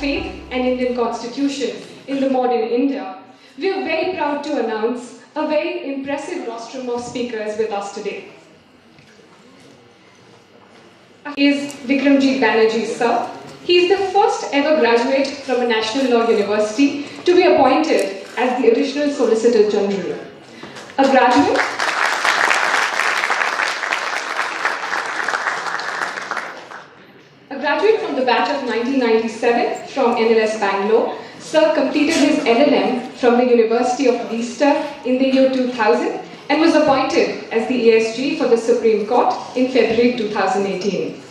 faith and Indian constitution in the modern India, we are very proud to announce a very impressive rostrum of speakers with us today. Is Vikramjit Banerjee, sir. He is the first ever graduate from a national law university to be appointed as the Additional Solicitor General. A graduate from the batch of 1997 from NLS Bangalore, Sir completed his LLM from the University of Leicester in the year 2000 and was appointed as the ASG for the Supreme Court in February 2018.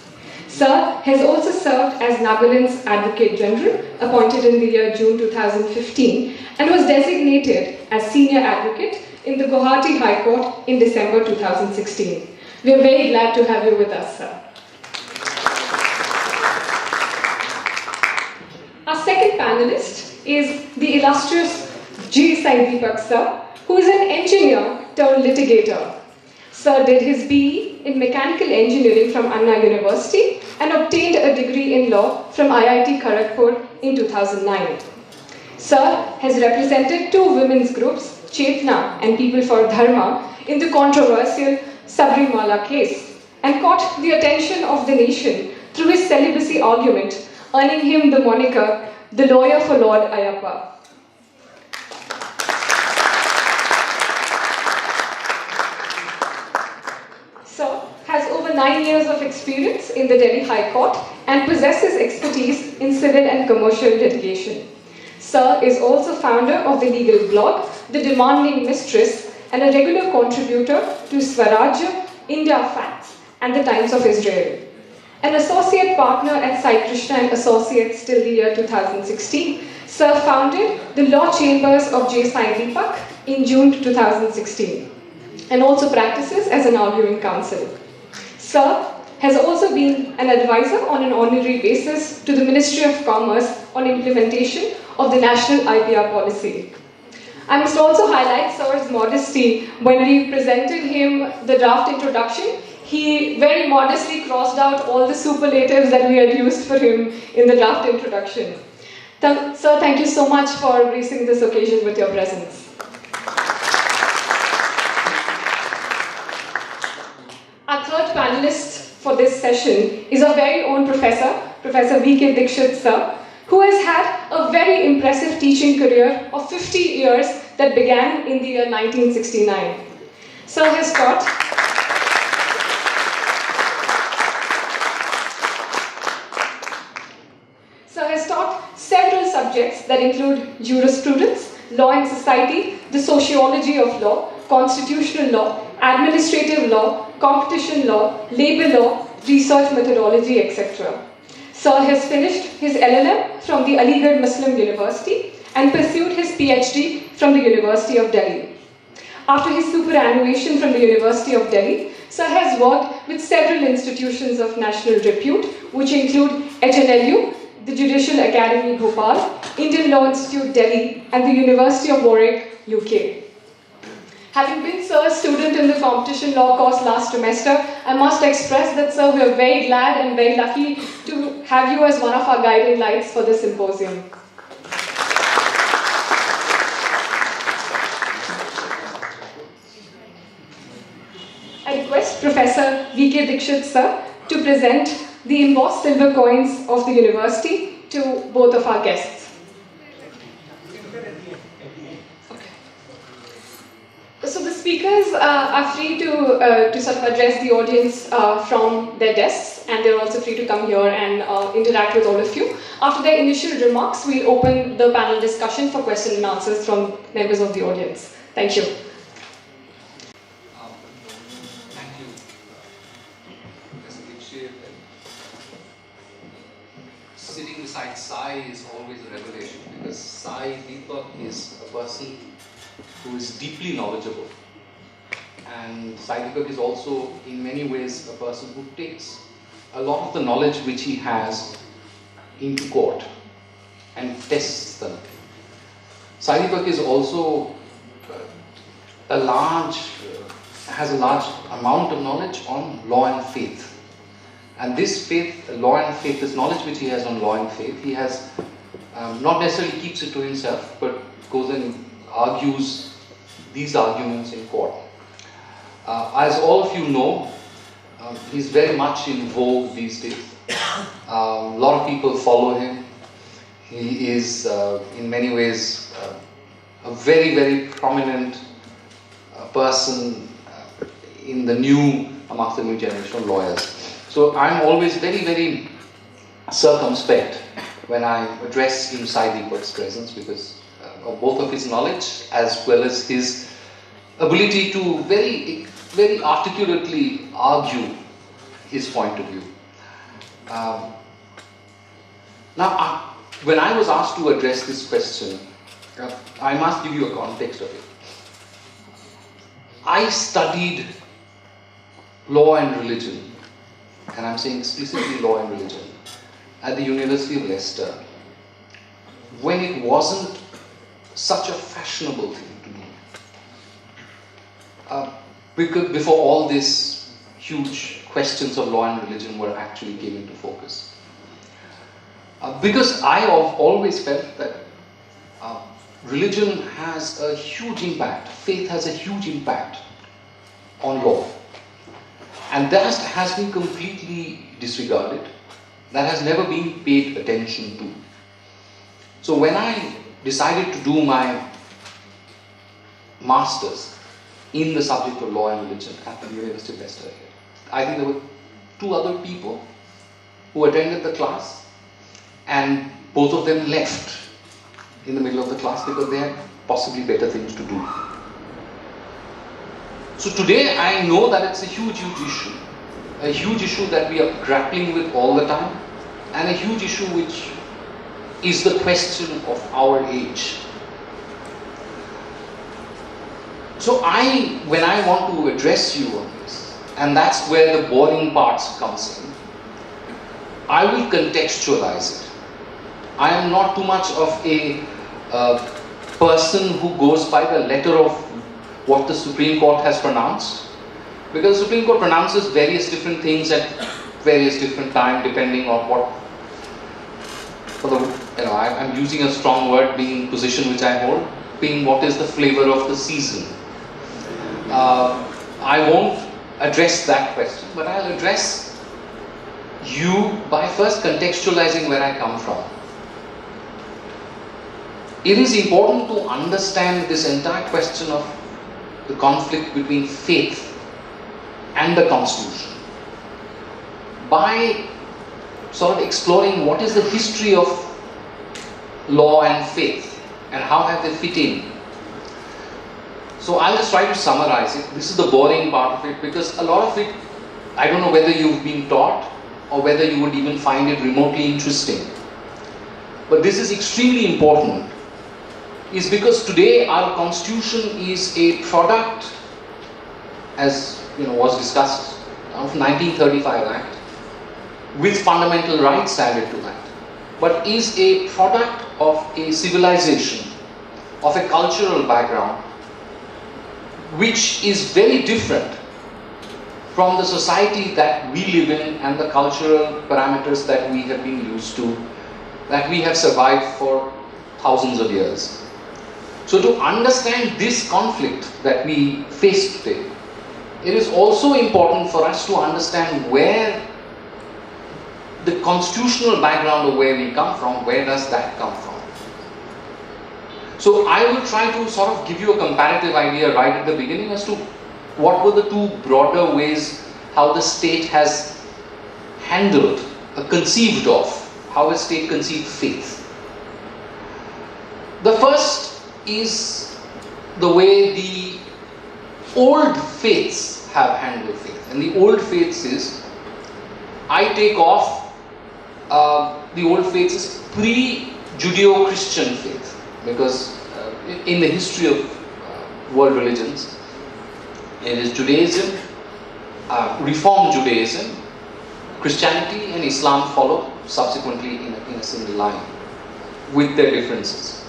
Sir has also served as Nagaland's Advocate General, appointed in the year June 2015, and was designated as Senior Advocate in the Guwahati High Court in December 2016. We are very glad to have you with us, sir. Our second panelist is the illustrious G. Sai Deepak, sir, who is an engineer turned litigator. Sir did his BE in Mechanical Engineering from Anna University and obtained a degree in law from IIT Kharagpur in 2009. Sir has represented two women's groups, Chetna and People for Dharma, in the controversial Sabrimala case and caught the attention of the nation through his celibacy argument, earning him the moniker, the lawyer for Lord Ayappa. Sir has over 9 years of experience in the Delhi High Court and possesses expertise in civil and commercial litigation. Sir is also founder of the legal blog, The Demanding Mistress, and a regular contributor to Swaraj, India Facts, and the Times of Israel. An associate partner at Sai Krishna and Associates till the year 2016, Sir founded the Law Chambers of J. Sai Deepak in June 2016 and also practices as an arguing counsel. Sir has also been an advisor on an honorary basis to the Ministry of Commerce on implementation of the National IPR policy. I must also highlight Sir's modesty. When we presented him the draft introduction, he very modestly crossed out all the superlatives that we had used for him in the draft introduction. Sir, thank you so much for gracing this occasion with your presence. Our third panelist for this session is our very own professor, Professor V.K. Dikshit, sir, who has had a very impressive teaching career of 50 years that began in the year 1969. Sir has taught several subjects that include jurisprudence, law and society, the sociology of law, constitutional law, administrative law, competition law, labor law, research methodology, etc. Sir has finished his LLM from the Aligarh Muslim University and pursued his PhD from the University of Delhi. After his superannuation from the University of Delhi, Sir has worked with several institutions of national repute, which include NLIU, the Judicial Academy Bhopal, Indian Law Institute Delhi, and the University of Warwick, UK. Having been Sir's student in the competition law course last semester, I must express that, Sir, we are very glad and very lucky to have you as one of our guiding lights for this symposium. I request Professor V.K. Dikshit, sir, to present the embossed silver coins of the university to both of our guests. Okay. So the speakers are free to sort of address the audience from their desks, and they're also free to come here and interact with all of you. After their initial remarks, we'll open the panel discussion for questions and answers from members of the audience. Thank you. Sitting beside Sai is always a revelation, because Sai Deepak is a person who is deeply knowledgeable, and Sai Deepak is also in many ways a person who takes a lot of the knowledge which he has into court and tests them. Sai Deepak is also has a large amount of knowledge on law and faith. And this faith, law and faith, this knowledge which he has on law and faith, he has not necessarily keeps it to himself, but goes and argues these arguments in court. As all of you know, he's very much in vogue these days. A lot of people follow him. He is, in many ways, a very, very prominent person in the new, amongst the new generation of lawyers. So I'm always very, very circumspect when I address him Sai Deepak's presence, because of both of his knowledge as well as his ability to very, very articulately argue his point of view. Now, when I was asked to address this question, I must give you a context of it. I studied law and religion, and I'm saying explicitly law and religion, at the University of Leicester, when it wasn't such a fashionable thing to do. Because before all these huge questions of law and religion were actually came into focus. Because I have always felt that religion has a huge impact, faith has a huge impact on law. And that has been completely disregarded. That has never been paid attention to. So when I decided to do my master's in the subject of law and religion at the University of Leicester, I think there were 2 other people who attended the class, and both of them left in the middle of the class because they had possibly better things to do. So today I know that it's a huge, huge issue that we are grappling with all the time, and a huge issue which is the question of our age. So when I want to address you on this, and that's where the boring parts comes in, I will contextualize it. I am not too much of a person who goes by the letter of what the Supreme Court has pronounced, because the Supreme Court pronounces various different things at various different times depending on what, I'm using a strong word, being position which I hold, being what is the flavor of the season. I won't address that question, but I'll address you by first contextualizing where I come from. It is important to understand this entire question of the conflict between faith and the Constitution by sort of exploring what is the history of law and faith and how have they fit in. So I'll just try to summarize it. This is the boring part of it, because a lot of it, I don't know whether you've been taught or whether you would even find it remotely interesting. But this is extremely important, is because today our Constitution is a product, as was discussed, of 1935 Act, with fundamental rights added to that, but is a product of a civilization, of a cultural background, which is very different from the society that we live in and the cultural parameters that we have been used to, that we have survived for thousands of years. So to understand this conflict that we face today, it is also important for us to understand where the constitutional background of where we come from, where does that come from? So I will try to sort of give you a comparative idea right at the beginning as to what were the 2 broader ways how the state has handled, conceived of, how a state conceived faith. The first is the way the old faiths have handled faith. And the old faiths is, I take off the old faiths is pre-Judeo-Christian faith, because in the history of world religions, it is Judaism, Reform Judaism, Christianity and Islam follow subsequently in a single line with their differences.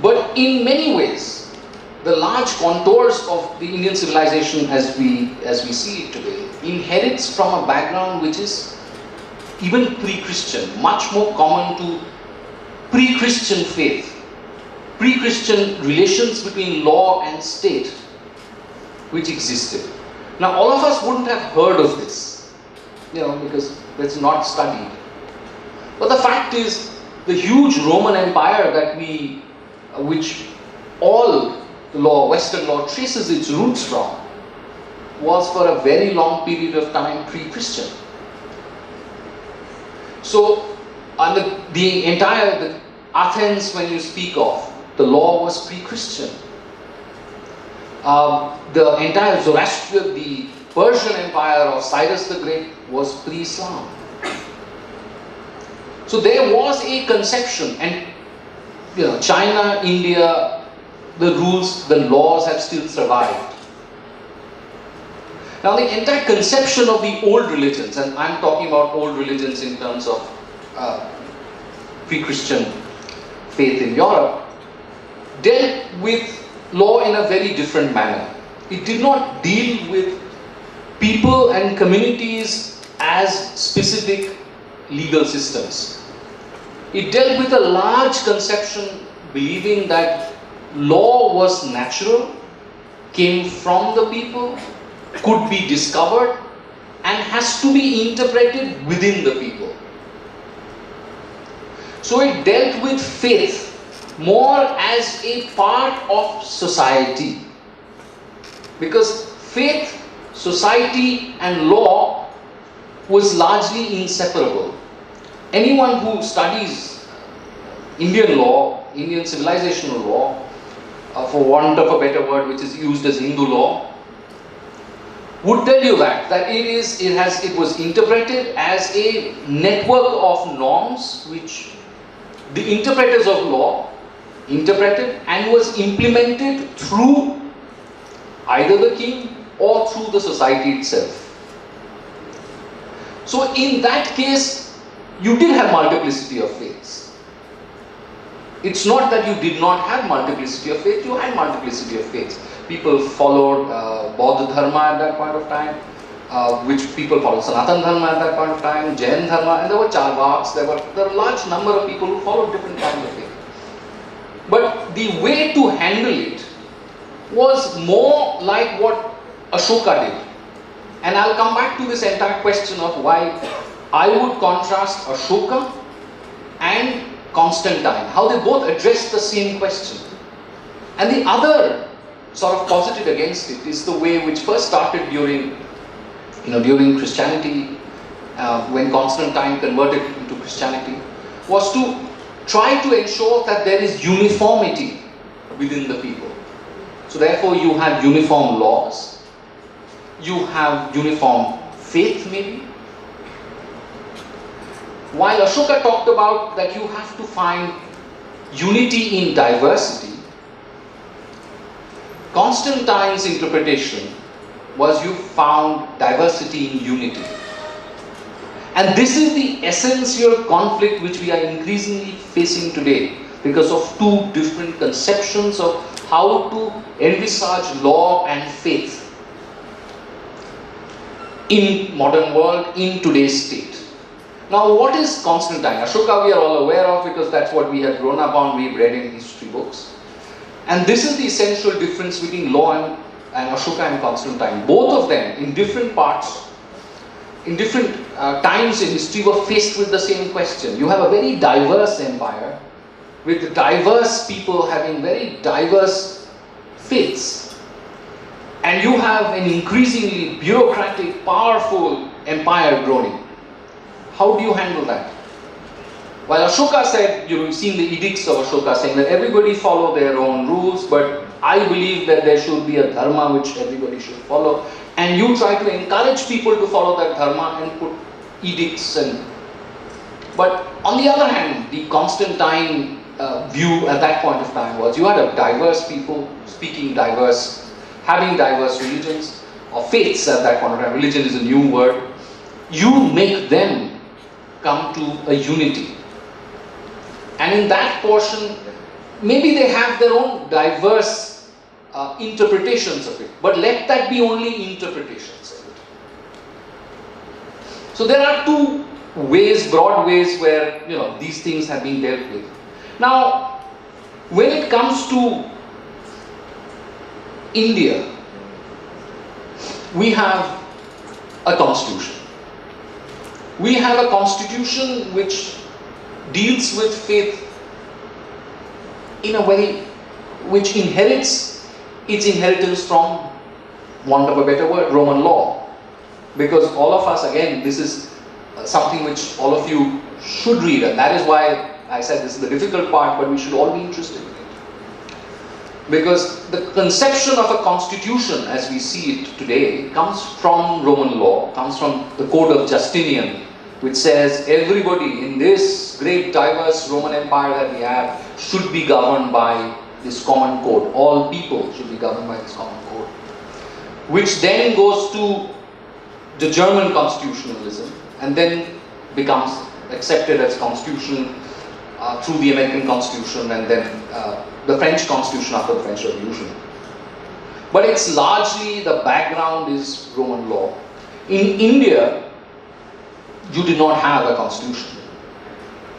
But in many ways, the large contours of the Indian civilization as we see it today inherits from a background which is even pre-Christian, much more common to pre-Christian faith, pre-Christian relations between law and state which existed. Now all of us wouldn't have heard of this, because it's not studied. But the fact is, the huge Roman Empire which all the law, Western law, traces its roots from, was for a very long period of time pre-Christian. So, the entire Athens, when you speak of, the law was pre-Christian. The entire Zoroastrian, the Persian Empire of Cyrus the Great was pre-Islam. So there was a conception, and China, India, the rules, the laws have still survived. Now the entire conception of the old religions, and I'm talking about old religions in terms of pre-Christian faith in Europe, dealt with law in a very different manner. It did not deal with people and communities as specific legal systems. It dealt with a large conception believing that law was natural, came from the people, could be discovered, and has to be interpreted within the people. So it dealt with faith more as a part of society, because faith, society and law was largely inseparable. Anyone who studies Indian law, Indian civilizational law, for want of a better word, which is used as Hindu law, would tell you that it was interpreted as a network of norms which the interpreters of law interpreted and was implemented through either the king or through the society itself. So in that case, you did have multiplicity of faiths. It's not that you did not have multiplicity of faith, you had multiplicity of faiths. People followed Bauddha Dharma at that point of time, which people followed Sanatana Dharma at that point of time, Jain Dharma, and there were Charvaks, there were a large number of people who followed different kinds of faith. But the way to handle it was more like what Ashoka did. And I'll come back to this entire question of why I would contrast Ashoka and Constantine, how they both addressed the same question. And the other sort of posited against it is the way which first started during Christianity, when Constantine converted into Christianity, was to try to ensure that there is uniformity within the people. So therefore you have uniform laws, you have uniform faith maybe. While Ashoka talked about that you have to find unity in diversity, Constantine's interpretation was you found diversity in unity. And this is the essential conflict which we are increasingly facing today because of two different conceptions of how to envisage law and faith in modern world, in today's state. Now what is Constantine? Ashoka we are all aware of because that's what we have grown up on, we've read in history books. And this is the essential difference between law and Ashoka and Constantine. Both of them in different parts, in different times in history were faced with the same question. You have a very diverse empire with diverse people having very diverse faiths. And you have an increasingly bureaucratic, powerful empire growing. How do you handle that? While Ashoka said, you've seen the edicts of Ashoka saying that everybody follow their own rules, but I believe that there should be a dharma which everybody should follow. And you try to encourage people to follow that dharma and put edicts But on the other hand, the Constantine view at that point of time was you had a diverse people speaking diverse, having diverse religions, or faiths at that point of time. Religion is a new word. You make them come to a unity. And in that portion, maybe they have their own diverse interpretations of it, but let that be only interpretations of it. So there are two ways, broad ways where these things have been dealt with. Now, when it comes to India, we have a constitution. We have a constitution which deals with faith in a way which inherits its inheritance from, want of a better word, Roman law. Because all of us, again, this is something which all of you should read, and that is why I said this is the difficult part, but we should all be interested in it. Because the conception of a constitution as we see it today comes from Roman law, comes from the Code of Justinian, which says everybody in this great diverse Roman Empire that we have should be governed by this common code. All people should be governed by this common code. Which then goes to the German constitutionalism and then becomes accepted as constitution through the American Constitution and then the French Constitution after the French Revolution. But it's largely, the background is Roman law. In India, you did not have a constitution.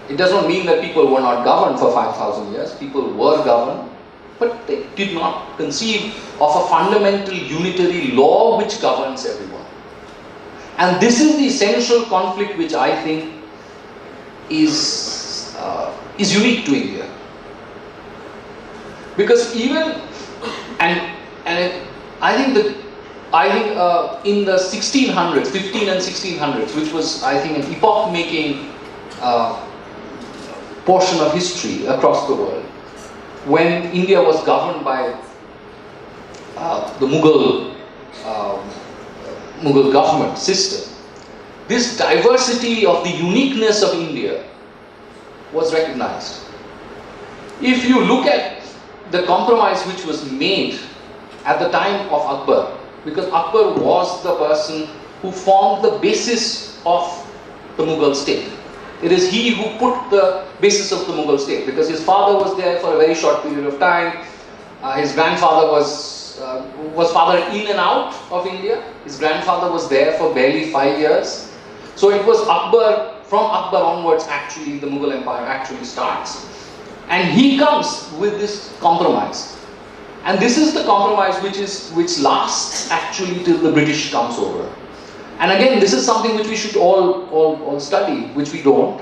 It does not mean that people were not governed for 5,000 years. People were governed, but they did not conceive of a fundamental unitary law which governs everyone. And this is the essential conflict which I think is unique to India. Because even, I think in the 1600s, 15 and 1600s, which was, I think, an epoch-making portion of history across the world, when India was governed by the Mughal government system, this diversity of the uniqueness of India was recognized. If you look at the compromise which was made at the time of Akbar, because Akbar was the person who formed the basis of the Mughal state. It is he who put the basis of the Mughal state, because his father was there for a very short period of time. His grandfather was father in and out of India. His grandfather was there for barely 5 years. So it was Akbar, from Akbar onwards actually the Mughal Empire actually starts. And he comes with this compromise. And this is the compromise which lasts actually till the British comes over. And again, this is something which we should all study, which we don't.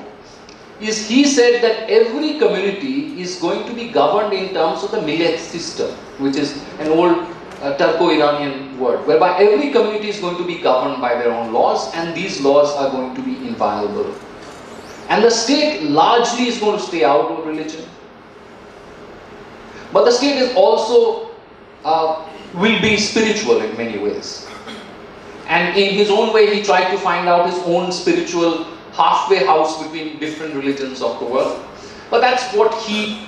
Is he said that every community is going to be governed in terms of the millet system, which is an old Turco-Iranian word, whereby every community is going to be governed by their own laws, and these laws are going to be inviolable. And the state largely is going to stay out of religion. But the state is also will be spiritual in many ways. And in his own way, he tried to find out his own spiritual halfway house between different religions of the world. But that's what he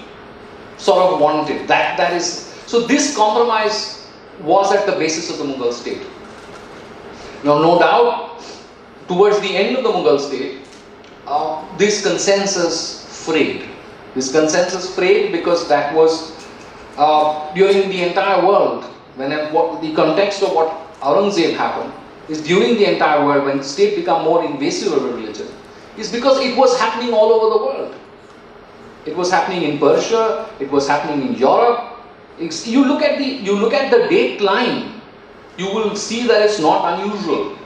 sort of wanted. That is, so this compromise was at the basis of the Mughal state. Now, no doubt, towards the end of the Mughal state, this consensus frayed. This consensus frayed because that was during the entire world, when the context of what Aurangzeb happened is during the entire world, when the state became more invasive of religion, is because it was happening all over the world. It was happening in Persia, it was happening in Europe. You look at the date line, you will see that it's not unusual.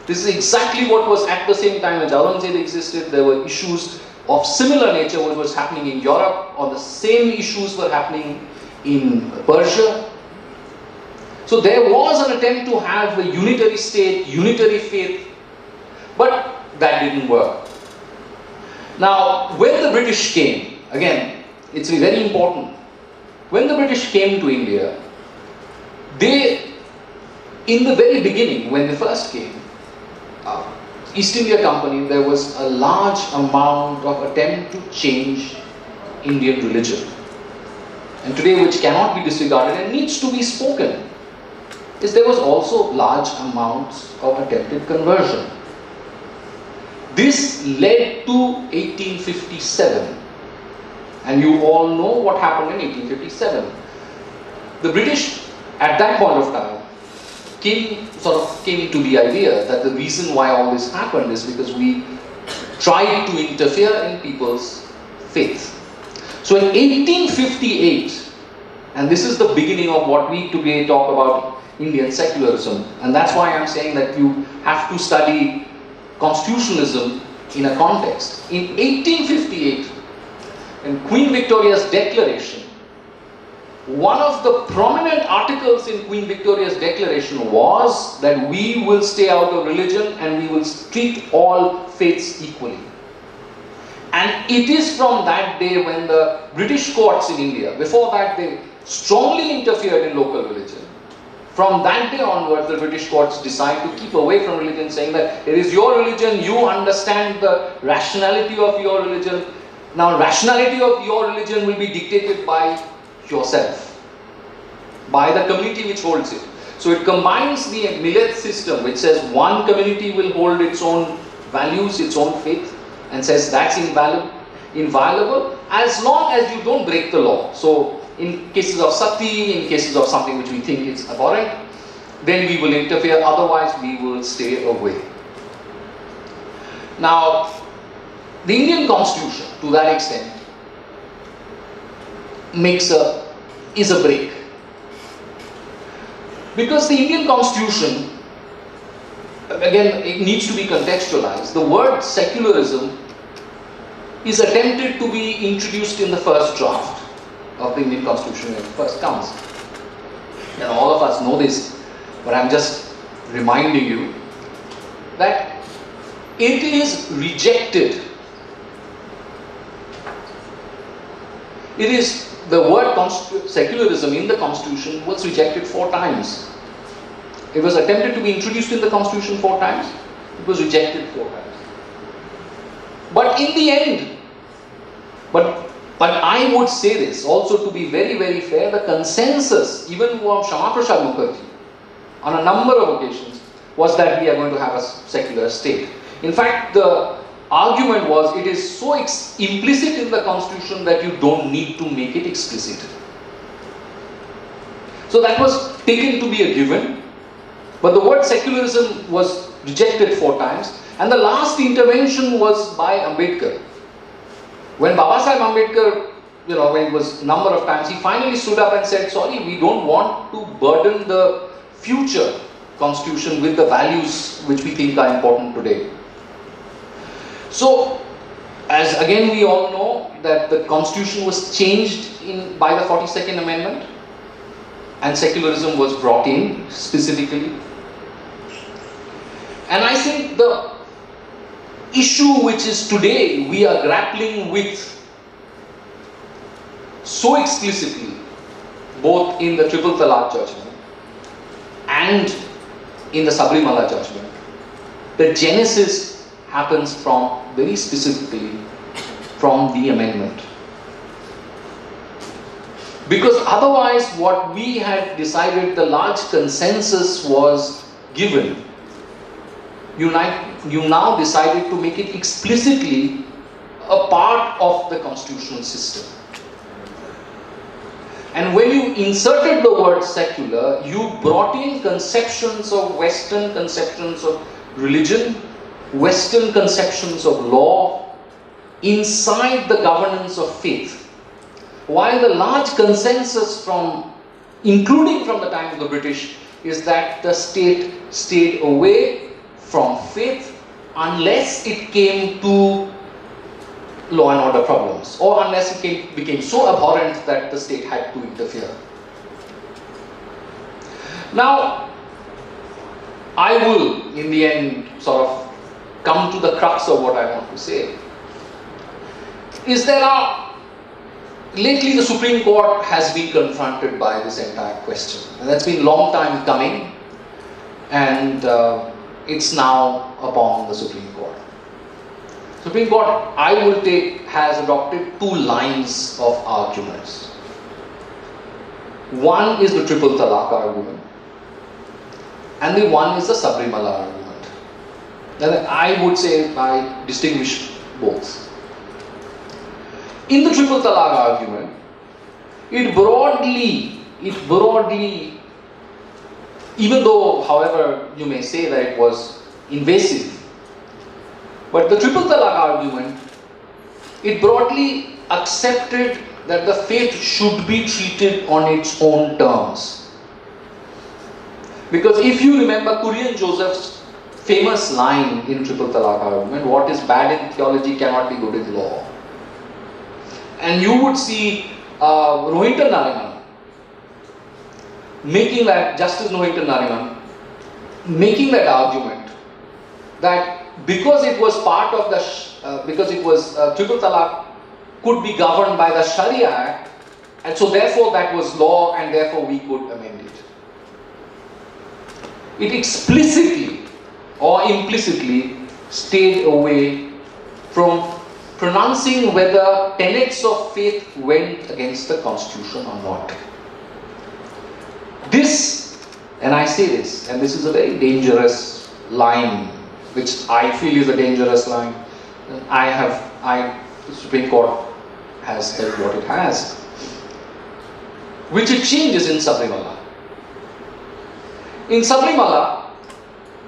This is exactly what was at the same time as Aurangzeb existed. There were issues of similar nature what was happening in Europe, or the same issues were happening in Persia. So there was an attempt to have a unitary state, unitary faith, but that didn't work. Now, when the British came, again, it's very important, when the British came to India, they, in the very beginning, when they first came, East India Company, there was a large amount of attempt to change Indian religion. And today, which cannot be disregarded and needs to be spoken, is there was also large amounts of attempted conversion. This led to 1857. And you all know what happened in 1857. The British, at that point of time, came to the idea that the reason why all this happened is because we tried to interfere in people's faith. So in 1858, and this is the beginning of what we today talk about Indian secularism, and that's why I'm saying that you have to study constitutionalism in a context. In 1858, in Queen Victoria's declaration, one of the prominent articles in Queen Victoria's declaration was that we will stay out of religion and we will treat all faiths equally. And it is from that day when the British courts in India, before that they strongly interfered in local religion. From that day onwards, the British courts decide to keep away from religion, saying that it is your religion, you understand the rationality of your religion. Now, rationality of your religion will be dictated by yourself, by the community which holds it. So it combines the millet system, which says one community will hold its own values, its own faith, and says that's inviolable as long as you don't break the law. So in cases of sati, in cases of something which we think is abhorrent, then we will interfere, otherwise we will stay away. Now, the Indian Constitution, to that extent, is a break. Because the Indian Constitution, again, it needs to be contextualized. The word secularism is attempted to be introduced in the first draft of the Indian Constitution when it first comes. And all of us know this, but I'm just reminding you that it is rejected. It is the word secularism in the Constitution was rejected 4 times. It was attempted to be introduced in the Constitution 4 times. It was rejected 4 times. But in the end, but I would say this also to be very, very fair, the consensus, even from Shama Prasad Mukherjee, on a number of occasions, was that we are going to have a secular state. In fact, the argument was it is so implicit in the Constitution that you don't need to make it explicit. So that was taken to be a given, but the word secularism was rejected 4 times, and the last intervention was by Ambedkar. When Baba Sahib Ambedkar, when it was number of times, he finally stood up and said, sorry, we don't want to burden the future Constitution with the values which we think are important today. So, as again we all know that the Constitution was changed by the 42nd Amendment and secularism was brought in specifically. And I think the issue which is today we are grappling with so explicitly, both in the Triple Talaq judgment and in the Sabrimala judgment, the genesis happens from, very specifically, from the amendment. Because otherwise what we had decided, the large consensus was given. You now decided to make it explicitly a part of the constitutional system. And when you inserted the word secular, you brought in conceptions of Western conceptions of religion, Western conceptions of law, inside the governance of faith. While the large consensus including from the time of the British, is that the state stayed away from faith unless it came to law and order problems, or unless it became so abhorrent that the state had to interfere. Now, I will, in the end, sort of come to the crux of what I want to say. Lately the Supreme Court has been confronted by this entire question. And that's been a long time coming, and it's now upon the Supreme Court. Supreme Court, I will take, has adopted 2 lines of arguments. One is the Triple Talaq argument, and the one is the Sabrimala argument. And I would say I distinguish both. In the Triple Talaq argument, it broadly, even though, however, you may say that it was invasive, but the Triple Talaq argument, it broadly accepted that the faith should be treated on its own terms. Because if you remember Kurian Joseph's famous line in Triple Talaq argument, what is bad in theology cannot be good in law. And you would see Rohinton Nariman making that, Justice Rohinton Nariman, making that argument that because it was part of the, because it was Triple Talaq could be governed by the Sharia Act, and so therefore that was law and therefore we could amend it. It explicitly or implicitly stayed away from pronouncing whether tenets of faith went against the constitution or not. This, and I say this, and this is a very dangerous line, which I feel is a dangerous line. The Supreme Court has held what it has, which it changes in Sabrimala. In Sabrimala,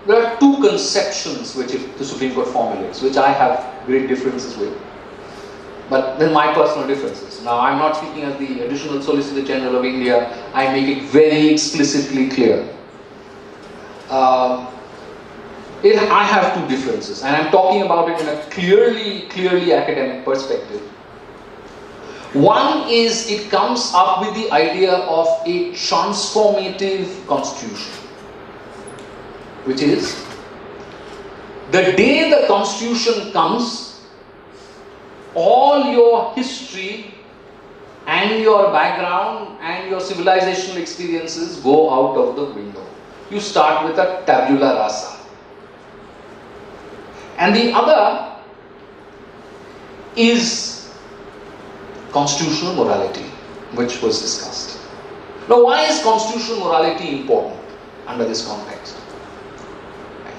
there are two conceptions which the Supreme Court formulates, which I have great differences with. But then my personal differences. Now, I'm not speaking as the Additional Solicitor General of India. I make it very explicitly clear. I have two differences, and I'm talking about it in a clearly academic perspective. One is it comes up with the idea of a transformative constitution, which is the day the constitution comes, all your history and your background and your civilizational experiences go out of the window. You start with a tabula rasa. And the other is constitutional morality, which was discussed. Now, why is constitutional morality important under this context?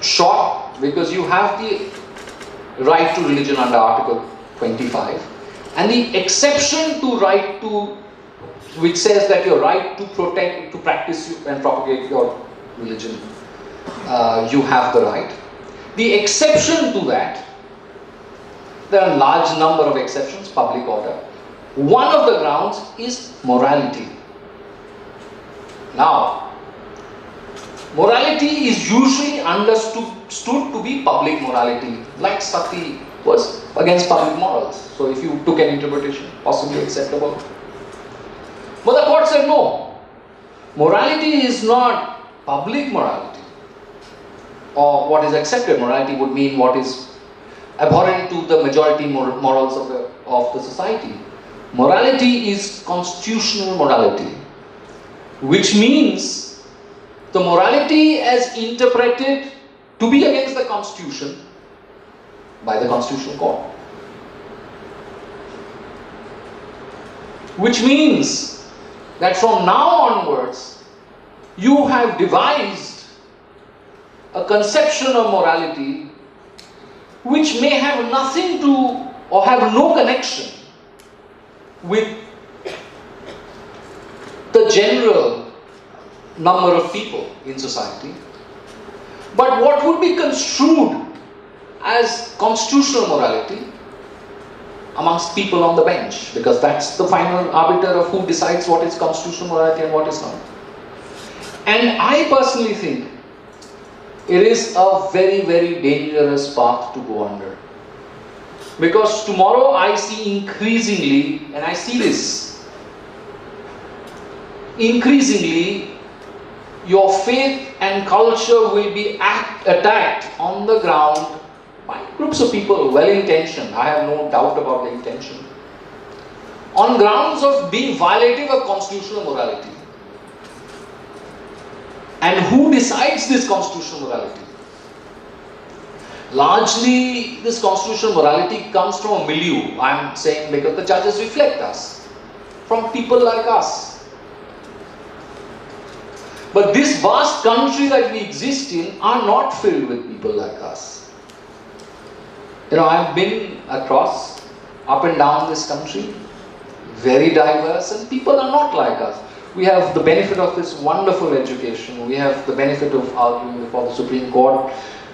Short, because you have the right to religion under Article 25, and the exception to right to, which says that your right to protect, to practice and propagate your religion, you have the right. The exception to that, there are a large number of exceptions, public order. One of the grounds is morality. Now, morality is usually understood to be public morality, like sati was against public morals. So if you took an interpretation, possibly acceptable. But the court said no. Morality is not public morality, or what is accepted morality would mean what is abhorrent to the majority morals of the society. Morality is constitutional morality, which means the morality as interpreted to be against the constitution by the constitutional court. Which means that from now onwards, you have devised a conception of morality which may have nothing to, or have no connection with the general number of people in society, but what would be construed as constitutional morality amongst people on the bench, because that's the final arbiter of who decides what is constitutional morality and what is not. And I personally think it is a very, very dangerous path to go under. Because tomorrow I see increasingly, and I see this, increasingly your faith and culture will be attacked on the ground by groups of people, well-intentioned, I have no doubt about the intention, on grounds of being violative of constitutional morality. And who decides this constitutional morality? Largely, this constitutional morality comes from a milieu, I am saying because the judges reflect us, from people like us. But this vast country that we exist in are not filled with people like us. You know, I've been across, up and down this country, very diverse, and people are not like us. We have the benefit of this wonderful education. We have the benefit of arguing before the Supreme Court.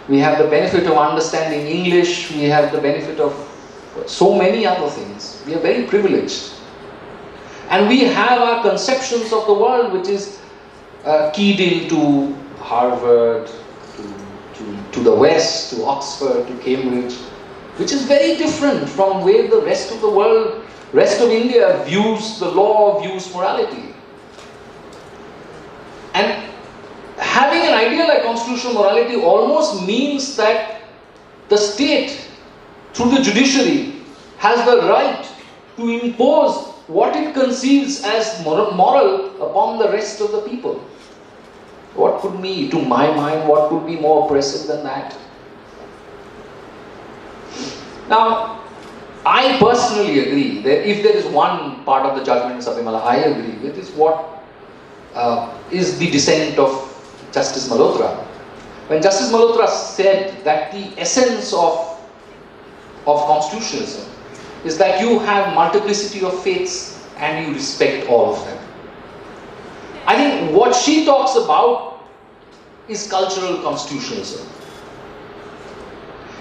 We have the benefit of understanding English. We have the benefit of so many other things. We are very privileged. And we have our conceptions of the world which is keyed into Harvard, to the West, to Oxford, to Cambridge, which is very different from where the rest of the world, rest of India views the law, views morality. And having an idea like constitutional morality almost means that the state, through the judiciary, has the right to impose what it conceives as moral upon the rest of the people. What could be, to my mind, what could be more oppressive than that? Now, I personally agree that if there is one part of the judgment in Sabrimala I agree with, is what is the dissent of Justice Malhotra. When Justice Malhotra said that the essence of constitutionalism is that you have multiplicity of faiths and you respect all of them. I think what she talks about is cultural constitutionalism.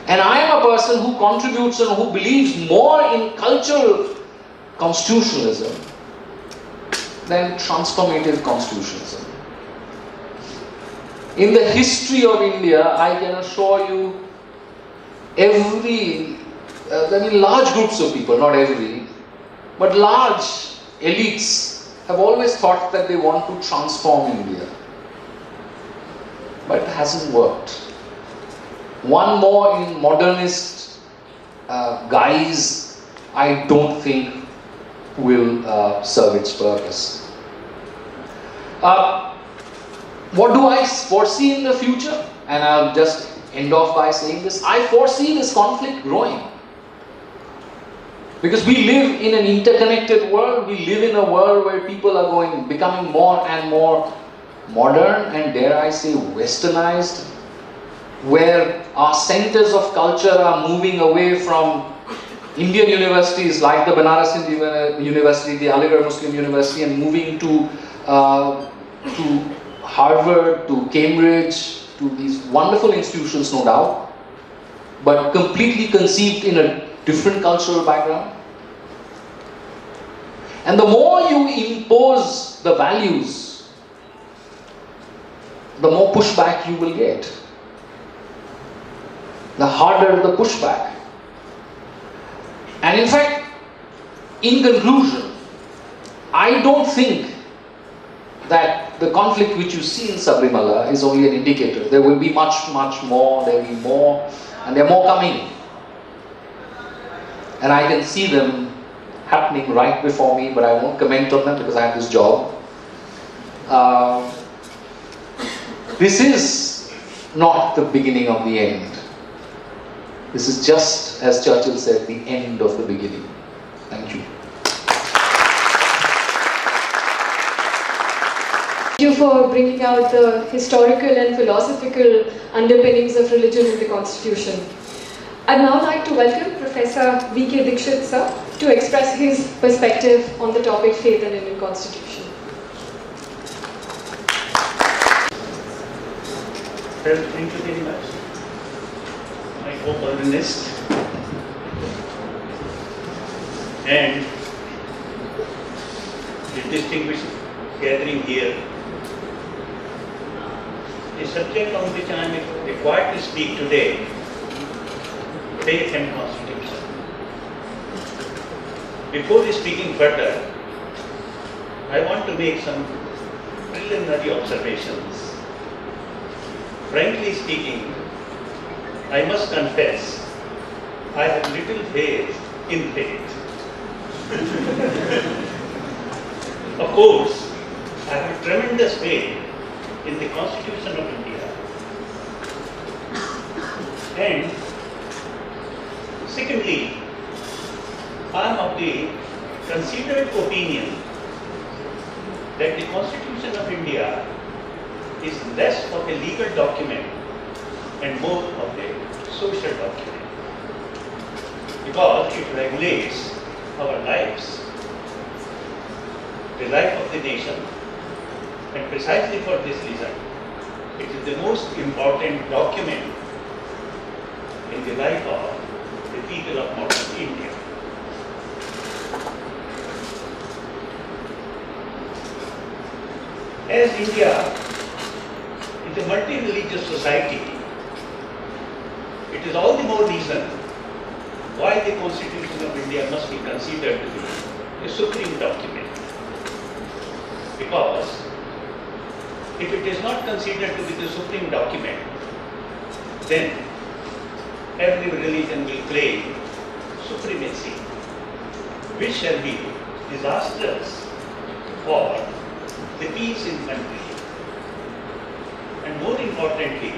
And I am a person who contributes and who believes more in cultural constitutionalism than transformative constitutionalism. In the history of India, I can assure you, large groups of people, not every, but large elites have always thought that they want to transform India. But it hasn't worked. One more in modernist guise, I don't think will serve its purpose. What do I foresee in the future? And I'll just end off by saying this. I foresee this conflict growing. Because we live in an interconnected world. We live in a world where people are becoming more and more modern and, dare I say, westernized, where our centers of culture are moving away from Indian universities like the Banaras Hindu University, the Aligarh Muslim University, and moving to Harvard, to Cambridge, to these wonderful institutions, no doubt, but completely conceived in a different cultural background. And the more you impose the values, the more pushback you will get. The harder the pushback. And in fact, in conclusion, I don't think that the conflict which you see in Sabrimala is only an indicator. There will be much, much more, there will be more, and there are more coming. And I can see them happening right before me, but I won't comment on them because I have this job. This is not the beginning of the end. This is just, as Churchill said, the end of the beginning. Thank you. Thank you for bringing out the historical and philosophical underpinnings of religion in the Constitution. I'd now like to welcome Professor V.K. Dixit sir to express his perspective on the topic Faith and Indian Constitution. Well, thank you very much. My co-columnist and the distinguished gathering here. The subject on which I am required to speak today, Faith and Constitution. Before speaking further, I want to make some preliminary observations. Frankly speaking, I must confess, I have little faith in faith. Of course, I have tremendous faith in the Constitution of India. And secondly, I am of the considered opinion that the Constitution of India is less of a legal document and more of a social document, because it regulates our lives, the life of the nation, and precisely for this reason, it is the most important document in the life of the people of modern India. As India is a multi-religious society, it is all the more reason why the Constitution of India must be considered to be a supreme document. Because if it is not considered to be the supreme document, then every religion will claim supremacy, which shall be disastrous for the peace in the country. And more importantly,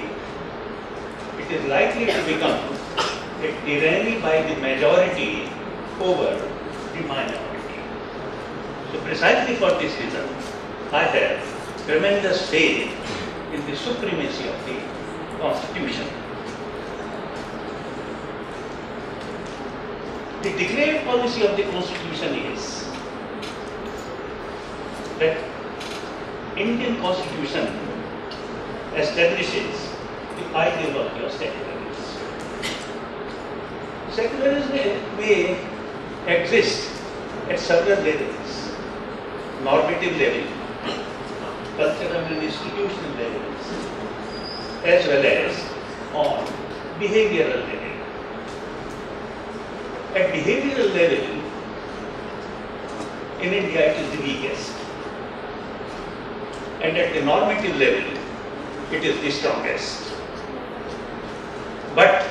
it is likely to become a tyranny by the majority over the minority. So precisely for this reason, I have tremendous faith in the supremacy of the Constitution. The declared policy of the Constitution is that Indian Constitution establishes the ideology of secularism. Secularism may exist at several levels: normative level, cultural and institutional levels, as well as on behavioral level. At behavioral level, in India it is the weakest, and at the normative level, it is the strongest. But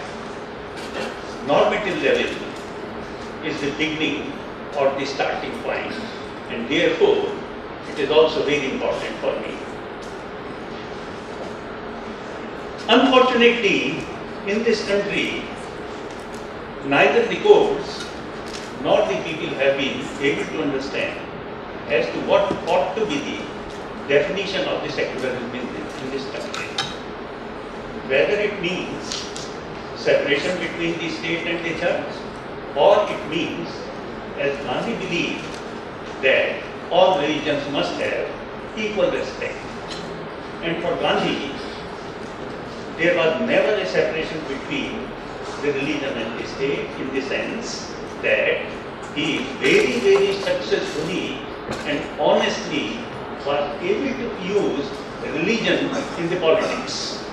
normative level is the beginning or the starting point, and therefore it is also very important for me. Unfortunately, in this country, neither the courts nor the people have been able to understand as to what ought to be the definition of the secularism in this country. Whether it means separation between the state and the church, or it means, as Gandhi believed, that all religions must have equal respect. And for Gandhi, there was never a separation between the religion and the state, in the sense that he very, very successfully and honestly was able to use religion in the politics.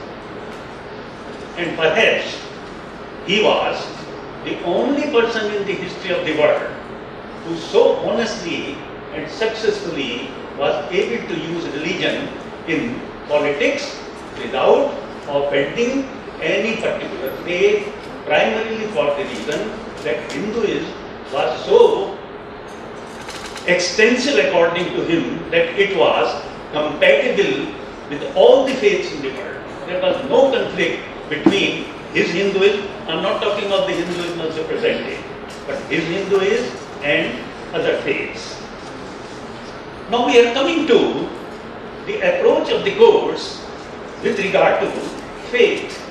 And perhaps he was the only person in the history of the world who so honestly and successfully was able to use religion in politics without offending any particular faith, primarily for the reason that Hinduism was so extensive according to him that it was compatible with all the faiths in the world. There was no conflict between his Hinduism, I'm not talking of the Hinduism of the present day, but his Hinduism and other faiths. Now we are coming to the approach of the courts with regard to faith.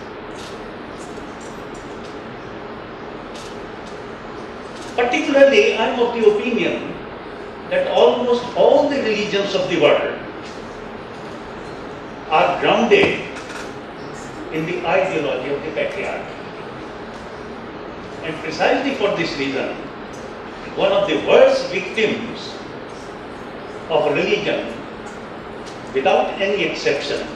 Particularly, I am of the opinion that almost all the religions of the world are grounded in the ideology of the patriarchy. And precisely for this reason, one of the worst victims of religion, without any exception,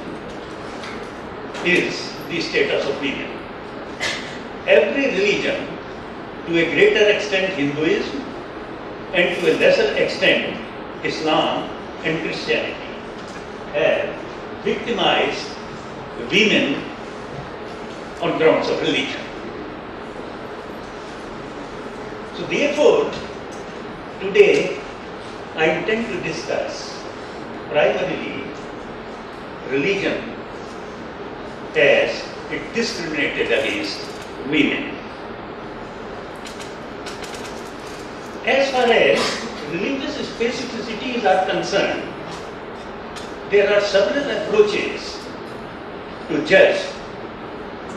is the status of women. Every religion, to a greater extent Hinduism, and to a lesser extent Islam and Christianity, have victimized women on grounds of religion. So therefore, today I intend to discuss primarily religion as it discriminated against women. As far as religious specificities are concerned, there are several approaches to judge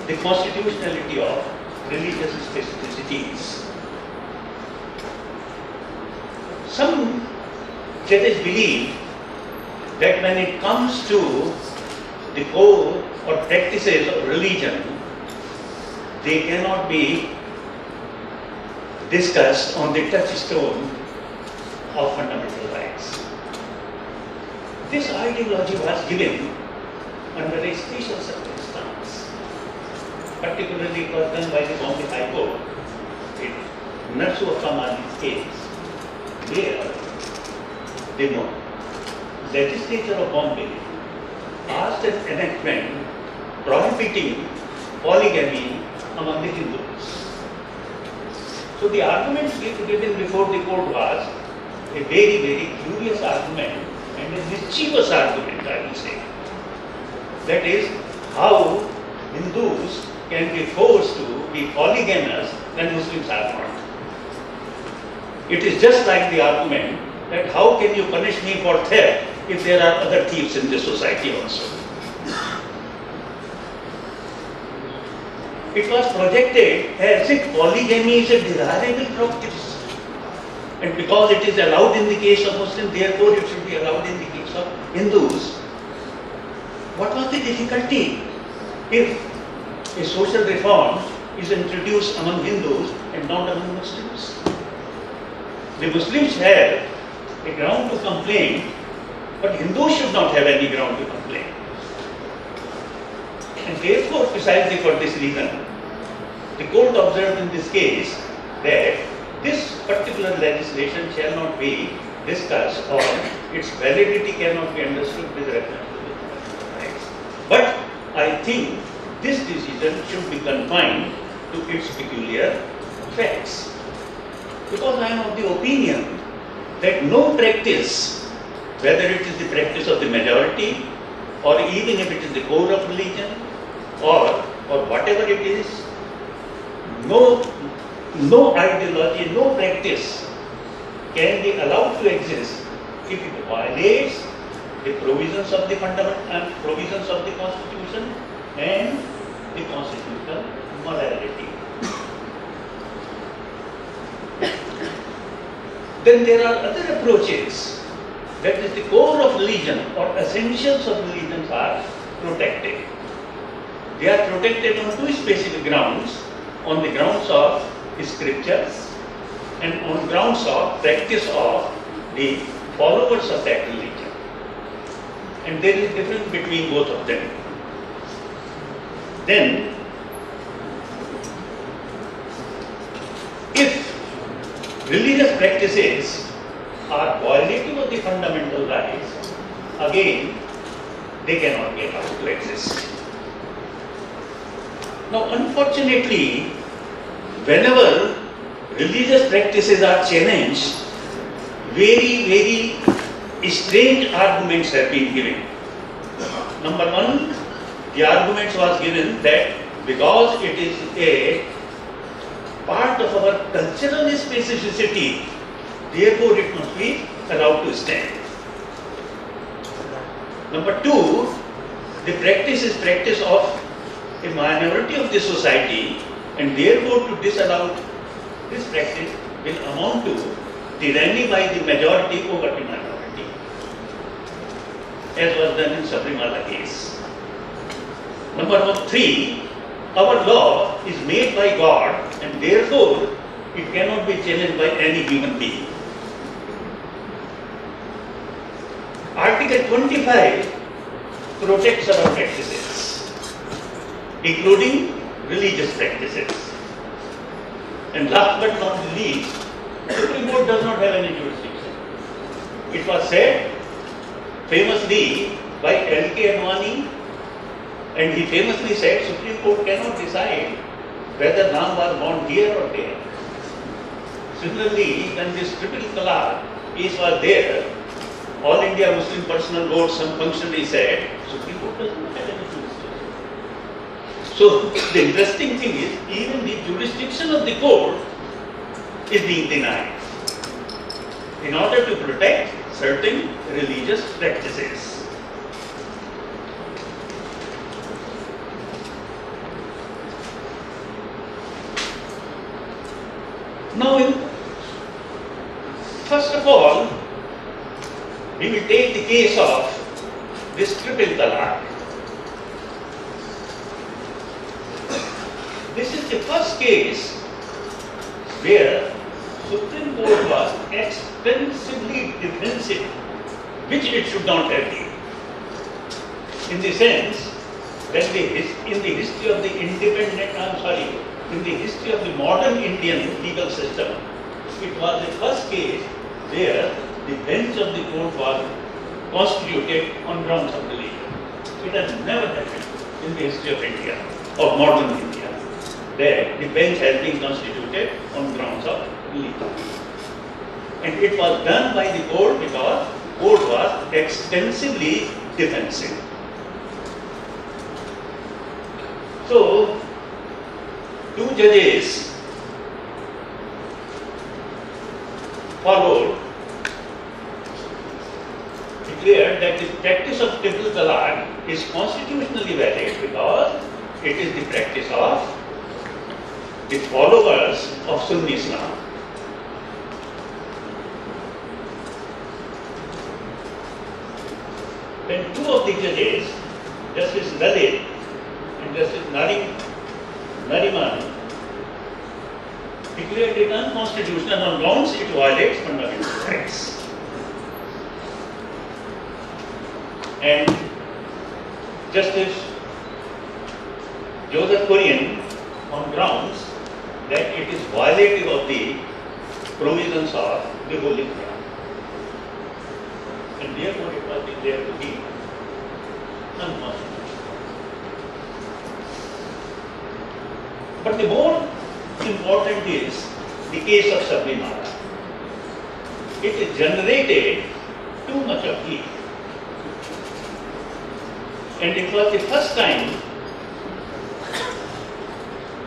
the constitutionality of religious specificities. Some judges believe that when it comes to the core or practices of religion, they cannot be discussed on the touchstone of fundamental rights. This ideology was given under a special circumstance. Particularly, it was done by the Bombay High Court in Narsu Kamali's case, where the legislature of Bombay passed an enactment prohibiting polygamy among the Hindus. So the argument given before the court was a very, very curious argument and a mischievous argument, I will say. That is, how Hindus can be forced to be polygamous when Muslims are not. It is just like the argument that how can you punish me for theft if there are other thieves in this society also. It was projected as if polygamy is a desirable practice. And because it is allowed in the case of Muslims, therefore it should be allowed in the case of Hindus. What was the difficulty if a social reform is introduced among Hindus and not among Muslims? The Muslims have a ground to complain, but Hindus should not have any ground to complain. And therefore, precisely for this reason, the court observed in this case that this particular legislation shall not be discussed or its validity cannot be understood with reference to the rights. But I think this decision should be confined to its peculiar facts. Because I am of the opinion that no practice, whether it is the practice of the majority or even if it is the core of religion or whatever it is, no ideology, no practice can be allowed to exist if it violates the provisions of the fundamental provisions of the Constitution and the constitutional morality. Then there are other approaches, that is the core of religion or essentials of religions are protected. They are protected on two specific grounds, on the grounds of scriptures and on grounds of practice of the followers of that religion. And there is a difference between both of them. Then, if religious practices are violative of the fundamental rights, again, they cannot be allowed to exist. Now, unfortunately, whenever religious practices are challenged, very, very strange arguments have been given. Number one, the argument was given that because it is a part of our cultural specificity, therefore it must be allowed to stand. Number two, the practice is practice of a minority of the society, and therefore to disallow this practice will amount to tyranny by the majority over the minority, as was done in Sabrimala case. Number three, our law is made by God and therefore it cannot be challenged by any human being. Article 25 protects our practices, including religious practices. And last but not least, the Supreme Court does not have any jurisdiction. It was said famously by L.K. Advani, and he famously said Supreme Court cannot decide whether Ram was born here or there. Similarly, when this triple talaq case was there, All India Muslim Personal Board, some functionary said, Supreme Court does not have any jurisdiction. So the interesting thing is, even the jurisdiction of the court is being denied in order to protect certain religious practices. Now, first of all, we will take the case of this triple talaq. This is the first case where Supreme Court was extensively defensive, which it should not have been. in the sense that in the history of the in the history of the modern Indian legal system, it was the first case where the bench of the court was constituted on grounds of religion. It has never happened in the history of India, of modern India, that the bench has been constituted on grounds of religion. And it was done by the court because court was extensively defensive. So, two judges followed, declared that the practice of triple talaq is constitutionally valid because it is the practice of the followers of Sunni Islam. Then two of the judges, Justice Lalit and Justice Nariman, declared it unconstitutional on grounds it violates fundamental rights. And Justice Joseph Korean on grounds that it is violative of the provisions of the Holy Quran. And therefore it was declared to be unconstitutional. But the more important is the case of Sabrimala. It generated too much of heat. And it was the first time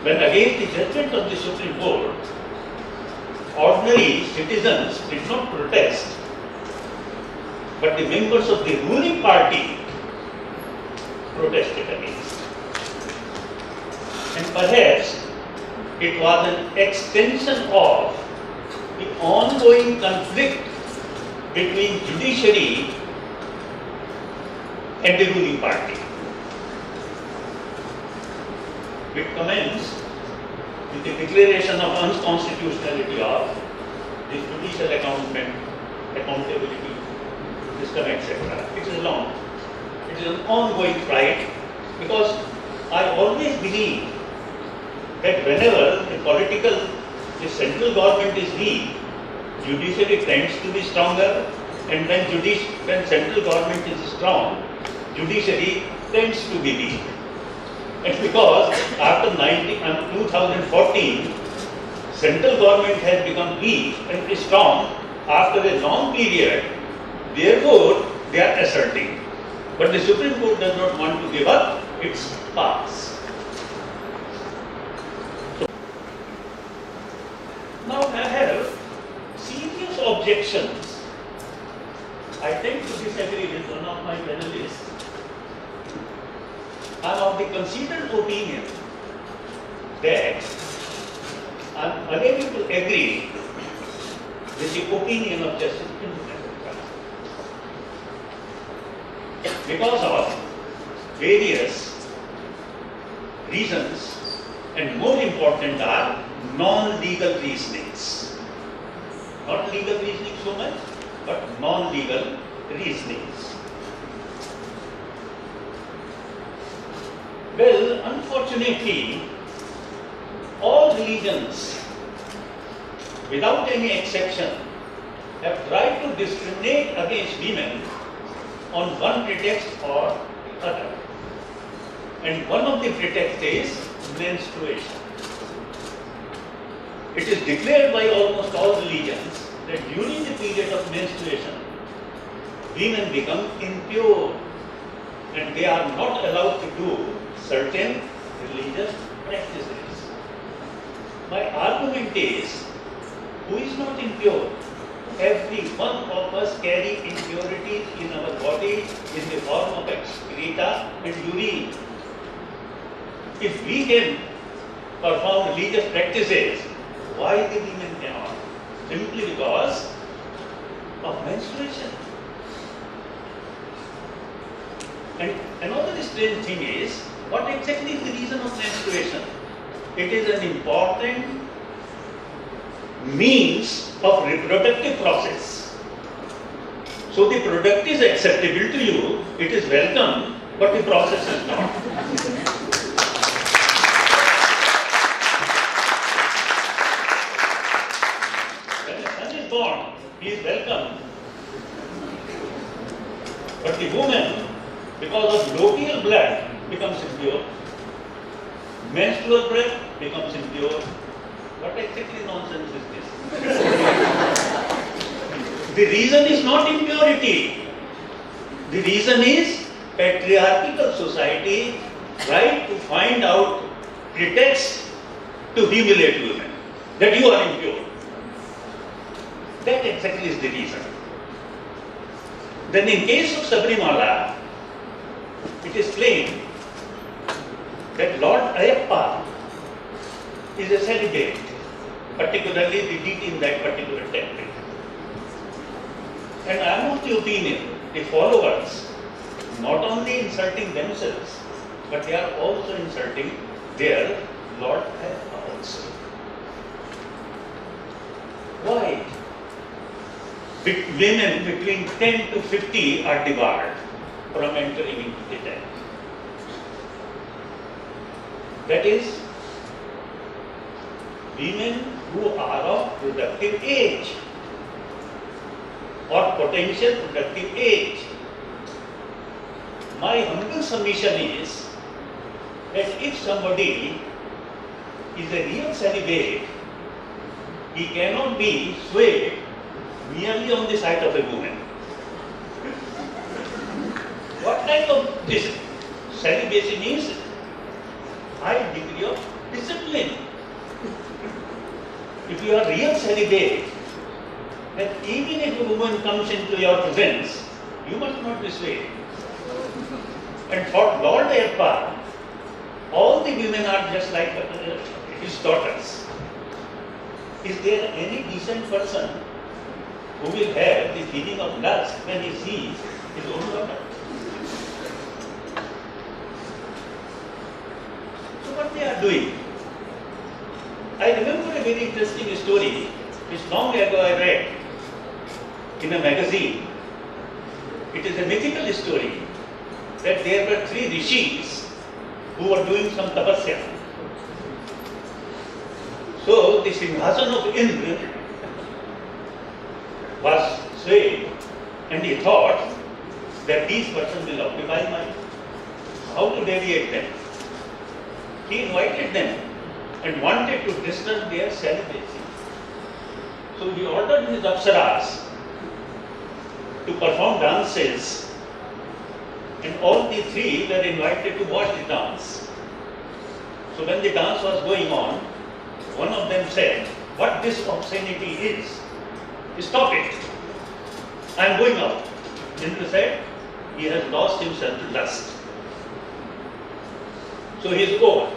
when against the judgment of the Supreme Court, ordinary citizens did not protest, but the members of the ruling party protested against. And perhaps it was an extension of the ongoing conflict between judiciary and the ruling party. It commenced with the declaration of unconstitutionality of the judicial accountability system, etc. It is long. It is an ongoing fight because I always believe that whenever the central government is weak, judiciary tends to be stronger, and when central government is strong, judiciary tends to be weak. And because after 2014, central government has become weak and strong after a long period, therefore they are asserting. But the Supreme Court does not want to give up its powers. Now I have serious objections. I tend to disagree with one of my panelists. I am of the considered opinion that I am unable to agree with the opinion of Justice because of various reasons, and more important are non-legal reasonings. Not legal reasoning so much, but non-legal reasonings. Well, unfortunately, all religions, without any exception, have tried to discriminate against women on one pretext or other. And one of the pretexts is menstruation. It is declared by almost all religions that during the period of menstruation, women become impure and they are not allowed to do certain religious practices. My argument is, who is not impure? Every one of us carry impurities in our body in the form of excreta and urine. If we can perform religious practices, why the women cannot? Simply because of menstruation. And another strange thing is, what exactly is the reason of menstruation? It is an important means of reproductive process. So the product is acceptable to you, it is welcome, but the process is not. When a son is born, he is welcome. But the woman, because of local blood, becomes impure. Menstrual blood becomes impure. What exactly nonsense is this? The reason is not impurity. The reason is patriarchal society try to find out pretext to humiliate women, that you are impure. That exactly is the reason. Then in case of Sabrimala, it is claimed that Lord Ayappa is a celibate, particularly the deity in that particular temple. And I am of the opinion, the followers, not only insulting themselves, but they are also insulting their Lord Ayappa also. Why? Women between 10 to 50 are debarred from entering into the temple. That is, women who are of productive age or potential productive age. My humble submission is that if somebody is a real celibate, he cannot be swayed merely on the side of a woman. What type of this celibacy means? High degree of discipline. If you are real celibate, then even if a woman comes into your presence, you must not be swayed. And for Lord Ayappa, all the women are just like his daughters. Is there any decent person who will have the feeling of lust when he sees his own daughter? So what they are doing? I remember a very interesting story which long ago I read in a magazine. It is a mythical story that there were 3 rishis who were doing some tapasya. So the Symposium of Indra was swayed and he thought that these persons will occupy my how to deviate them. He invited them and wanted to disturb their celibacy. So he ordered his apsaras to perform dances, and all the 3 were invited to watch the dance. So when the dance was going on, one of them said, "What this obscenity is, stop it. I am going out." Indra said, "He has lost himself to lust. So he is over."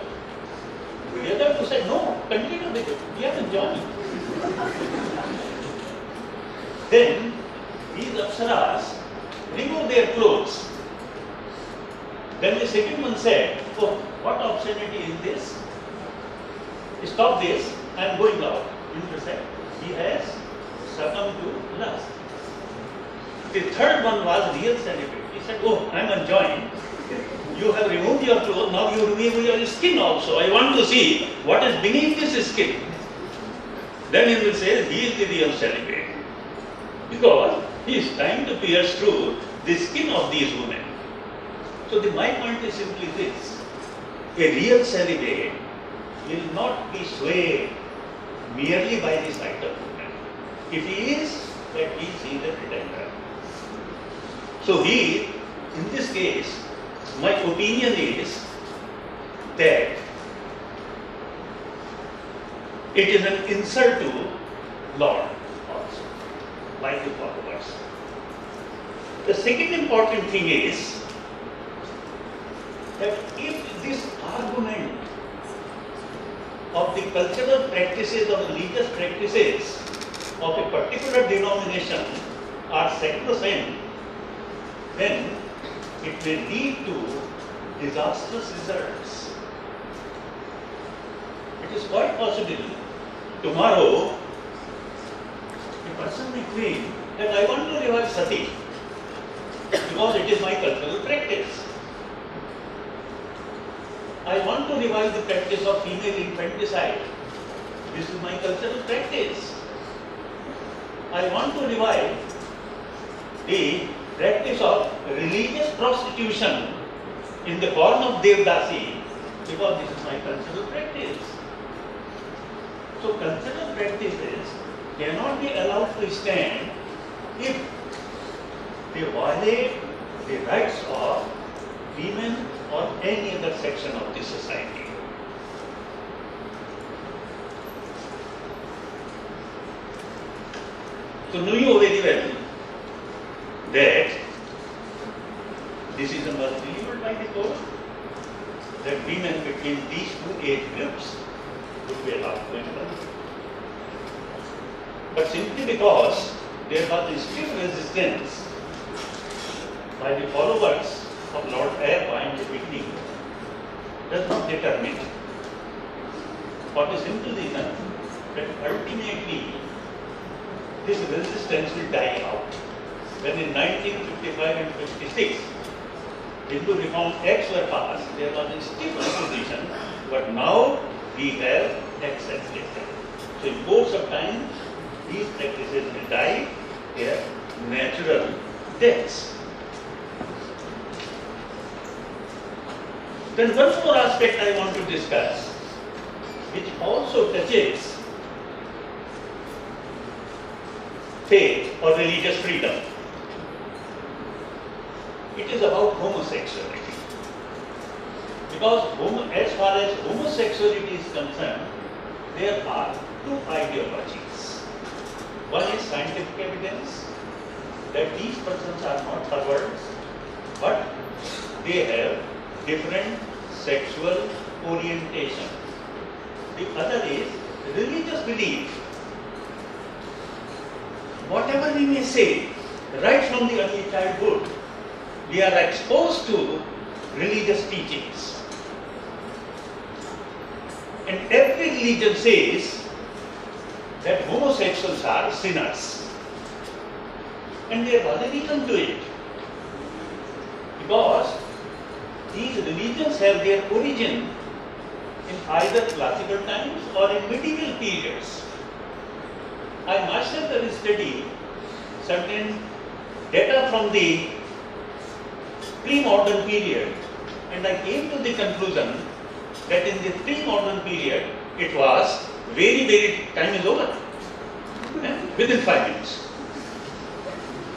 The other 2 said, "No, continue with it. We are enjoying." Then these apsaras removed their clothes. Then the second one said, "Oh, what obscenity is this? Stop this, I am going out." Indra said, "He has succumbed to lust." The third one was real celibate. He said, "Oh, I am enjoying. You have removed your clothes, now you remove your skin also. I want to see what is beneath this skin." Then Indra says, he is the real celibate, because he is trying to pierce through the skin of these women. So my point is simply this: a real celibate will not be swayed merely by the sight of women. If he is, that means he is a pretender. So in this case, my opinion is that it is an insult to Lord also, by the followers. The second important thing is that if this argument of the cultural practices or religious practices of a particular denomination are sacrosanct, then it may lead to disastrous results. It is quite possible tomorrow a person may claim that I want to revive sati because it is my cultural practice. I want to revive the practice of female infanticide. This is my cultural practice. I want to revive the practice of religious prostitution in the form of Devdasi, because this is my cultural practice. So cultural practices cannot be allowed to stand if they violate the rights of women or any other section of the society. So know you very well that decision was delivered by the court that women between these two age groups would be allowed to enter. But simply because there was a stiff resistance by the followers of Lord Irvine in the beginning does not determine, for the simple reason that ultimately this resistance will die out. When in 1955 and 56 Hindu Reform Acts were passed, there was a stiff opposition, but now we have accepted them. So in course of time, these practices will die their natural deaths. Then one more aspect I want to discuss, which also touches faith or religious freedom. It is about homosexuality. Because as far as homosexuality is concerned, there are two ideologies. One is scientific evidence that these persons are not perverts, but they have different sexual orientation. The other is religious belief. Whatever we may say, right from the early childhood, we are exposed to religious teachings. And every religion says that homosexuals are sinners. And there was a reason to it. Because these religions have their origin in either classical times or in medieval periods. I myself have studied certain data from the pre-modern period, and I came to the conclusion that in the pre-modern period it was very, time is over, within 5 minutes.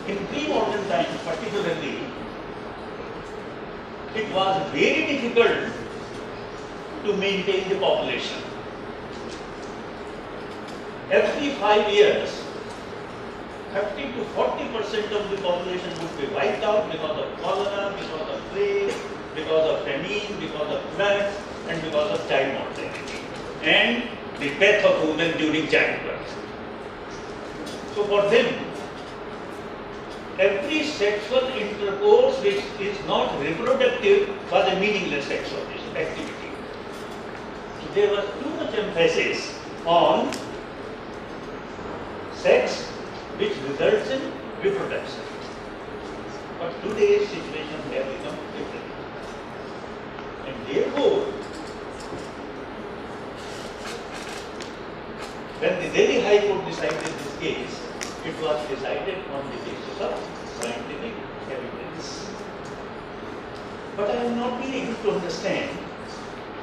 In pre-modern times particularly, it was very difficult to maintain the population. Every 5 years, 30 to 40% of the population would be wiped out because of cholera, because of plague, because of famine, because of floods, and because of child mortality, and the death of women during childbirth. So for them, every sexual intercourse which is not reproductive was a meaningless sexual activity. So there was too much emphasis on sex which results in reproduction. But today's situation has become different. And therefore, when the Delhi High Court decided this case, it was decided on the basis of scientific evidence. But I have not been able to understand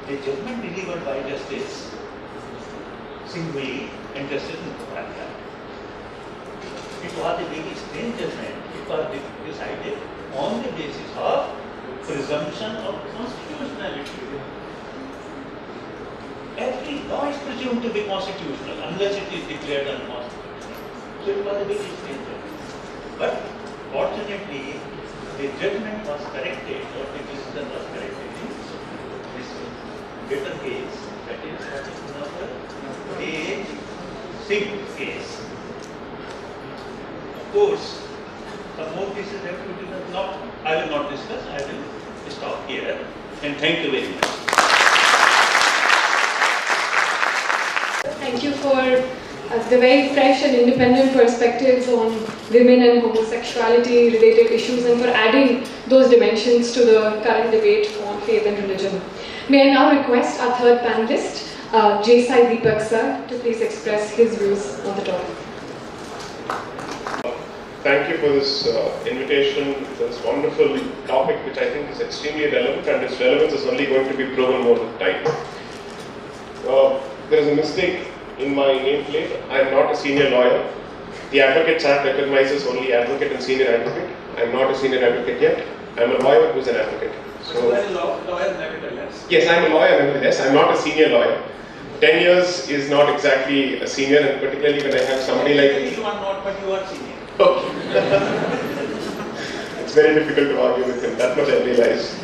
the judgment delivered by Justice Singhvi and Justice Mukhopadhyay. It was a very strange judgment. It was decided on the basis of presumption of constitutionality. Every law is presumed to be constitutional unless it is declared unconstitutional. So it was a very strange judgment. But fortunately, the judgment was corrected, or the decision was corrected in this better case, that is another age Singh case. Of course, some more cases have to be done. I will not discuss, I will stop here, and thank you very much. Thank you for the very fresh and independent perspectives on women and homosexuality related issues, and for adding those dimensions to the current debate on faith and religion. May I now request our third panelist, J. Sai Deepak sir, to please express his views on the topic. Thank you for this invitation for this wonderful topic, which I think is extremely relevant, and its relevance is only going to be proven more with time. There is a mistake in my nameplate. I am not a senior lawyer. The Advocates Act recognizes only advocate and senior advocate. I am not a senior advocate yet. I am a lawyer who is an advocate. So you are a lawyer nevertheless? Yes, I am a lawyer nevertheless. I am not a senior lawyer. 10 years is not exactly a senior, and particularly when I have somebody like me. You are not, but you are senior. Okay. It's very difficult to argue with him, that much I realize.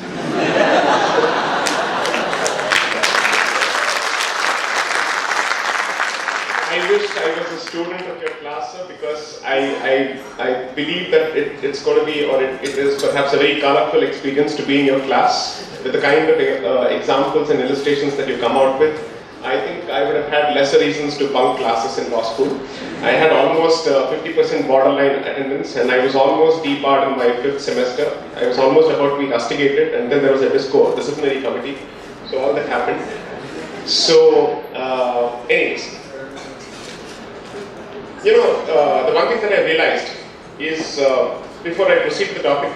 I wish I was a student of your class, sir, because I believe that it's going to be, or it is perhaps a very colorful experience to be in your class with the kind of examples and illustrations that you come out with. I think I would have had lesser reasons to bunk classes in law school. I had almost 50% borderline attendance, and I was almost debarred in my 5th semester. I was almost about to be rusticated, and then there was a disciplinary committee. So all that happened. So, anyways, the one thing that I realized is, before I proceed to the topic,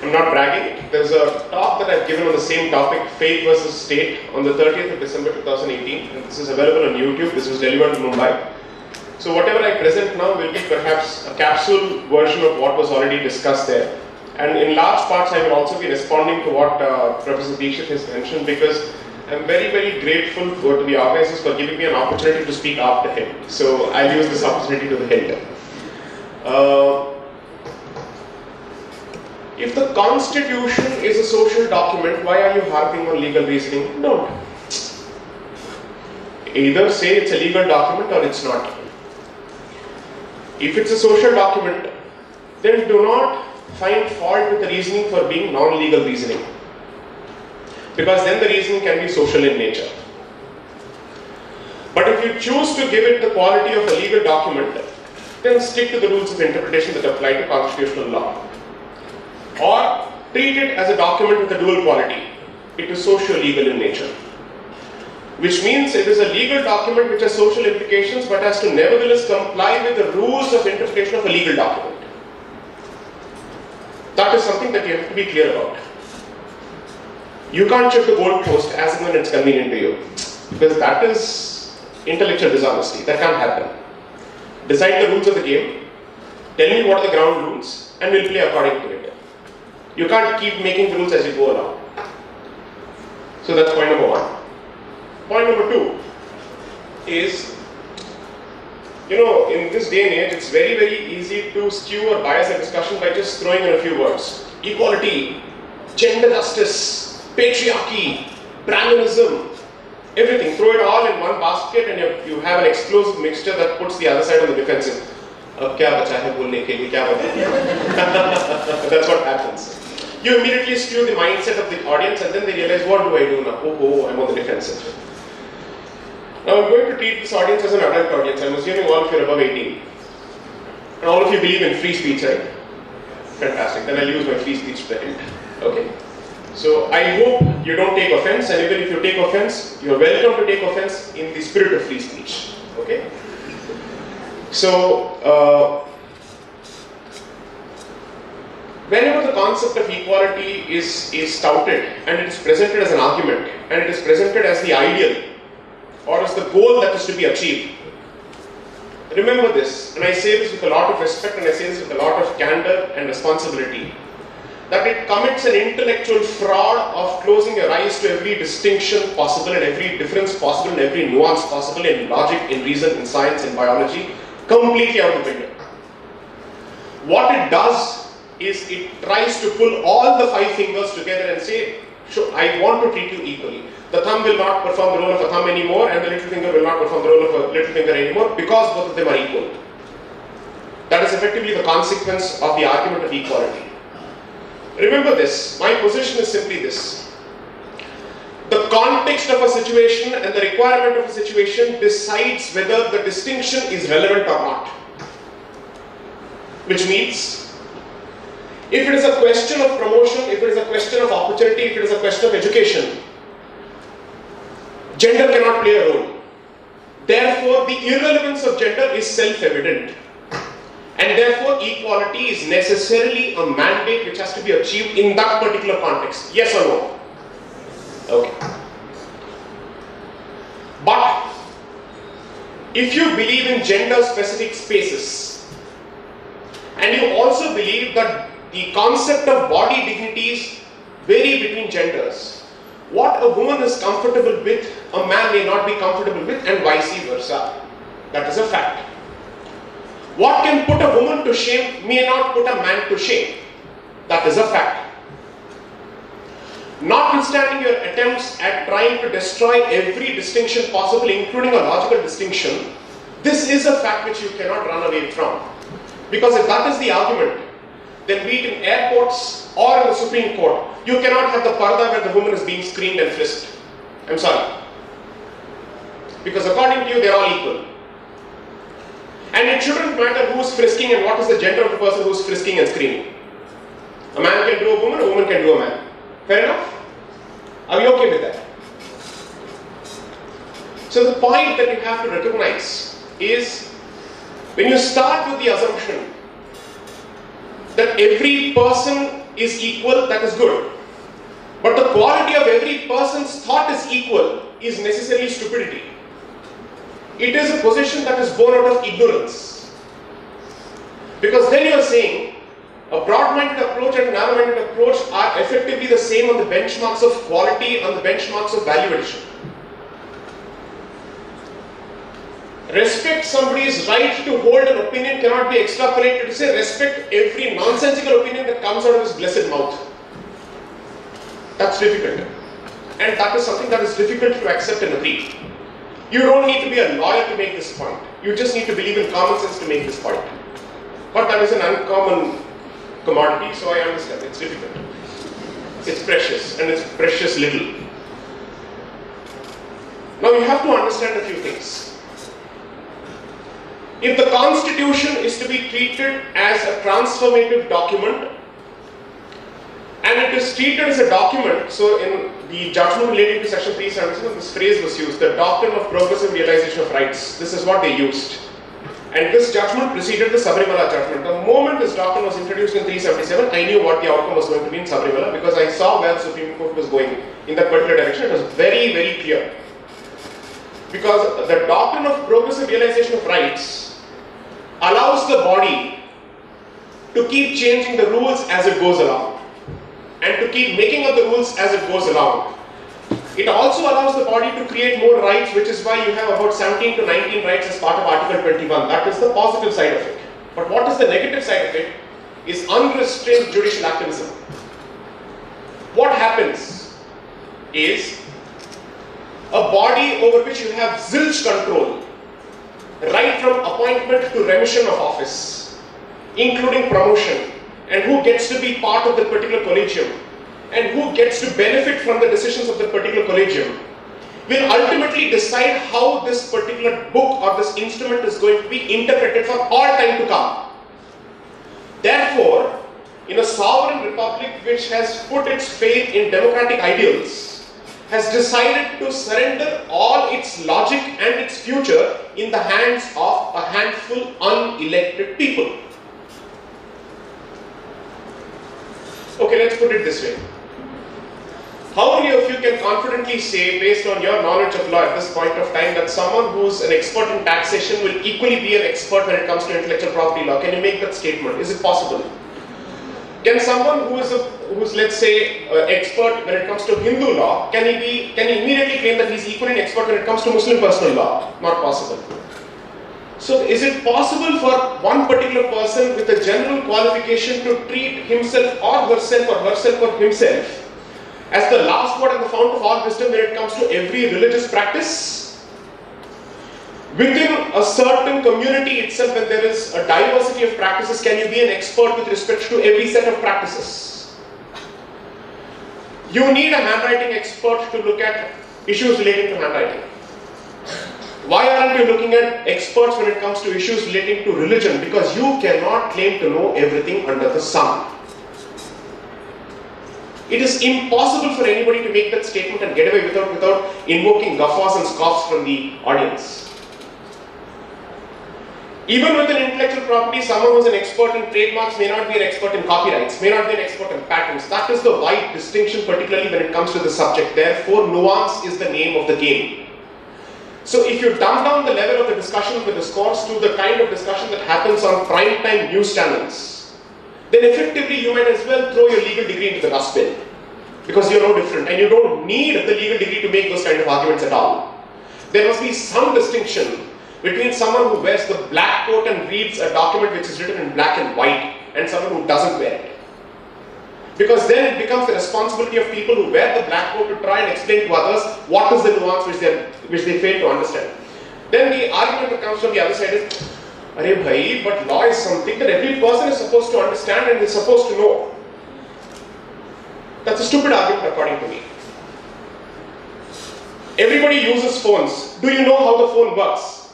I'm not bragging. There's a talk that I've given on the same topic, Faith versus State, on the 30th of December 2018. And this is available on YouTube. This was delivered in Mumbai. So whatever I present now will be perhaps a capsule version of what was already discussed there. And in large parts, I will also be responding to what Professor Dikshit has mentioned, because I'm very, very grateful to the organizers for giving me an opportunity to speak after him. So I'll use this opportunity to the hilt. If the Constitution is a social document, why are you harping on legal reasoning? Don't. Either say it's a legal document or it's not. If it's a social document, then do not find fault with the reasoning for being non-legal reasoning, because then the reasoning can be social in nature. But if you choose to give it the quality of a legal document, then stick to the rules of interpretation that apply to constitutional law. Or treat it as a document with a dual quality. It is socio-legal in nature, which means it is a legal document which has social implications but has to nevertheless comply with the rules of interpretation of a legal document. That is something that you have to be clear about. You can't shift the goalpost as and when it's convenient to you, because that is intellectual dishonesty. That can't happen. Decide the rules of the game, tell me what are the ground rules, and we'll play according to it. You can't keep making the rules as you go along. So that's point number one. Point number two is, in this day and age, it's very, very easy to skew or bias a discussion by just throwing in a few words. Equality, gender justice, patriarchy, Brahminism, everything. Throw it all in one basket and you have an explosive mixture that puts the other side on the defensive. That's what happens. You immediately skew the mindset of the audience, and then they realize, what do I do now? Oh, I'm on the defensive. Now I'm going to treat this audience as an adult audience. I'm assuming all of you are above 18. And all of you believe in free speech, right? Fantastic. Then I'll use my free speech to the end. Okay? So I hope you don't take offense, and even if you take offense, you're welcome to take offense in the spirit of free speech. Okay? So, whenever the concept of equality is touted, and it is presented as an argument, and it is presented as the ideal, or as the goal that is to be achieved, remember this, and I say this with a lot of respect, and I say this with a lot of candor and responsibility, that it commits an intellectual fraud of closing your eyes to every distinction possible, and every difference possible, and every nuance possible in logic, in reason, in science, in biology, completely out of the window. What it does is it tries to pull all the 5 fingers together and say, I want to treat you equally. The thumb will not perform the role of a thumb anymore, and the little finger will not perform the role of a little finger anymore, because both of them are equal. That is effectively the consequence of the argument of equality. Remember this, my position is simply this. The context of a situation and the requirement of a situation decides whether the distinction is relevant or not. Which means, if it is a question of promotion, if it is a question of opportunity, if it is a question of education, Gender cannot play a role. Therefore, the irrelevance of gender is self-evident. And therefore, equality is necessarily a mandate which has to be achieved in that particular context. Yes or no? Okay. But, if you believe in gender-specific spaces, and you also believe that the concept of body dignities vary between genders, what a woman is comfortable with, a man may not be comfortable with, and vice versa. That is a fact. What can put a woman to shame may not put a man to shame. That is a fact. Notwithstanding your attempts at trying to destroy every distinction possible, including a logical distinction, this is a fact which you cannot run away from. Because if that is the argument, then be it in airports or in the Supreme Court, you cannot have the parda where the woman is being screened and frisked. I'm sorry. Because according to you, they are all equal. And it shouldn't matter who is frisking and what is the gender of the person who is frisking and screening. A man can do a woman can do a man. Fair enough? Are we okay with that? So the point that you have to recognize is, when you start with the assumption that every person is equal, that is good. But the quality of every person's thought is equal is necessarily stupidity. It is a position that is born out of ignorance. Because then you are saying a broad-minded approach and a narrow-minded approach are effectively the same on the benchmarks of quality, on the benchmarks of value addition. Respect somebody's right to hold an opinion cannot be extrapolated to say respect every nonsensical opinion that comes out of his blessed mouth. That's difficult. And that is something that is difficult to accept and agree. You don't need to be a lawyer to make this point. You just need to believe in common sense to make this point. But that is an uncommon commodity, so I understand. It's difficult. It's precious, and it's precious little. Now you have to understand a few things. If the Constitution is to be treated as a transformative document, and it is treated as a document, so in the judgment relating to section 377, this phrase was used, the doctrine of progressive realization of rights. This is what they used. And this judgment preceded the Sabarimala judgment. The moment this doctrine was introduced in 377, I knew what the outcome was going to be in Sabarimala, because I saw where the Supreme Court was going in that particular direction. It was very, very clear. Because the doctrine of progressive realization of rights allows the body to keep changing the rules as it goes along, and to keep making up the rules as it goes along. It also allows the body to create more rights, which is why you have about 17 to 19 rights as part of Article 21. That is the positive side of it. But what is the negative side of it is unrestrained judicial activism. What happens is a body over which you have zilch control, right from appointment to remission of office, including promotion, and who gets to be part of the particular collegium, and who gets to benefit from the decisions of the particular collegium, will ultimately decide how this particular book or this instrument is going to be interpreted for all time to come. Therefore, in a sovereign republic which has put its faith in democratic ideals, has decided to surrender all its logic and its future in the hands of a handful unelected people. Okay, let's put it this way. How many of you can confidently say, based on your knowledge of law at this point of time, that someone who's an expert in taxation will equally be an expert when it comes to intellectual property law? Can you make that statement? Is it possible? Can someone who's let's say expert when it comes to Hindu law, can he immediately claim that he's equally an expert when it comes to Muslim personal law? Not possible. So is it possible for one particular person with a general qualification to treat himself or herself or himself as the last word and the fount of all wisdom when it comes to every religious practice? Within a certain community itself, when there is a diversity of practices, can you be an expert with respect to every set of practices? You need a handwriting expert to look at issues relating to handwriting. Why aren't you looking at experts when it comes to issues relating to religion? Because you cannot claim to know everything under the sun. It is impossible for anybody to make that statement and get away without invoking guffaws and scoffs from the audience. Even with an intellectual property, someone who is an expert in trademarks may not be an expert in copyrights, may not be an expert in patents. That is the wide distinction, particularly when it comes to the subject. Therefore, nuance is the name of the game. So if you dumb down the level of the discussion of the discourse to the kind of discussion that happens on prime time news channels, then effectively you might as well throw your legal degree into the dustbin. Because you're no different and you don't need the legal degree to make those kind of arguments at all. There must be some distinction between someone who wears the black coat and reads a document which is written in black and white and someone who doesn't wear it. Because then it becomes the responsibility of people who wear the black coat to try and explain to others what is the nuance which they fail to understand. Then the argument that comes from the other side is, Arey bhai, but law is something that every person is supposed to understand and is supposed to know. That's a stupid argument according to me. Everybody uses phones. Do you know how the phone works?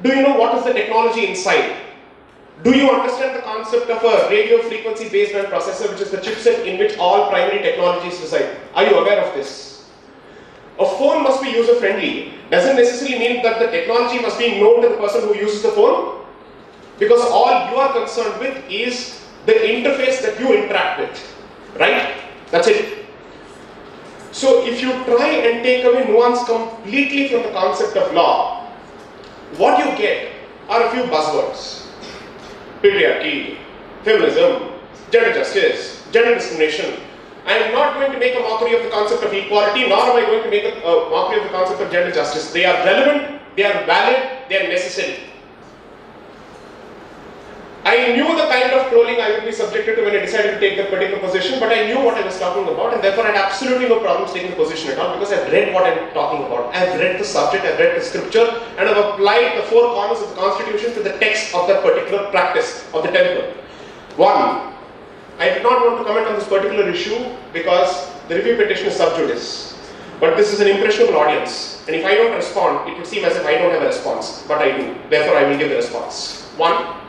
Do you know what is the technology inside? Do you understand the concept of a radio frequency baseband processor, which is the chipset in which all primary technologies reside? Are you aware of this? A phone must be user friendly. Doesn't necessarily mean that the technology must be known to the person who uses the phone, because all you are concerned with is the interface that you interact with, right? That's it. So if you try and take away nuance completely from the concept of law, what you get are a few buzzwords. Patriarchy, feminism, gender justice, gender discrimination. I am not going to make a mockery of the concept of equality, nor am I going to make a mockery of the concept of gender justice. They are relevant, they are valid, they are necessary. I knew the kind of trolling I would be subjected to when I decided to take that particular position, but I knew what I was talking about, and therefore I had absolutely no problems taking the position at all, because I've read what I'm talking about. I've read the subject, I've read the scripture, and I've applied the four corners of the constitution to the text of that particular practice of the temple. One, I did not want to comment on this particular issue because the review petition is sub judice. But this is an impressionable audience, and if I don't respond, it would seem as if I don't have a response, but I do. Therefore, I will give the response. One,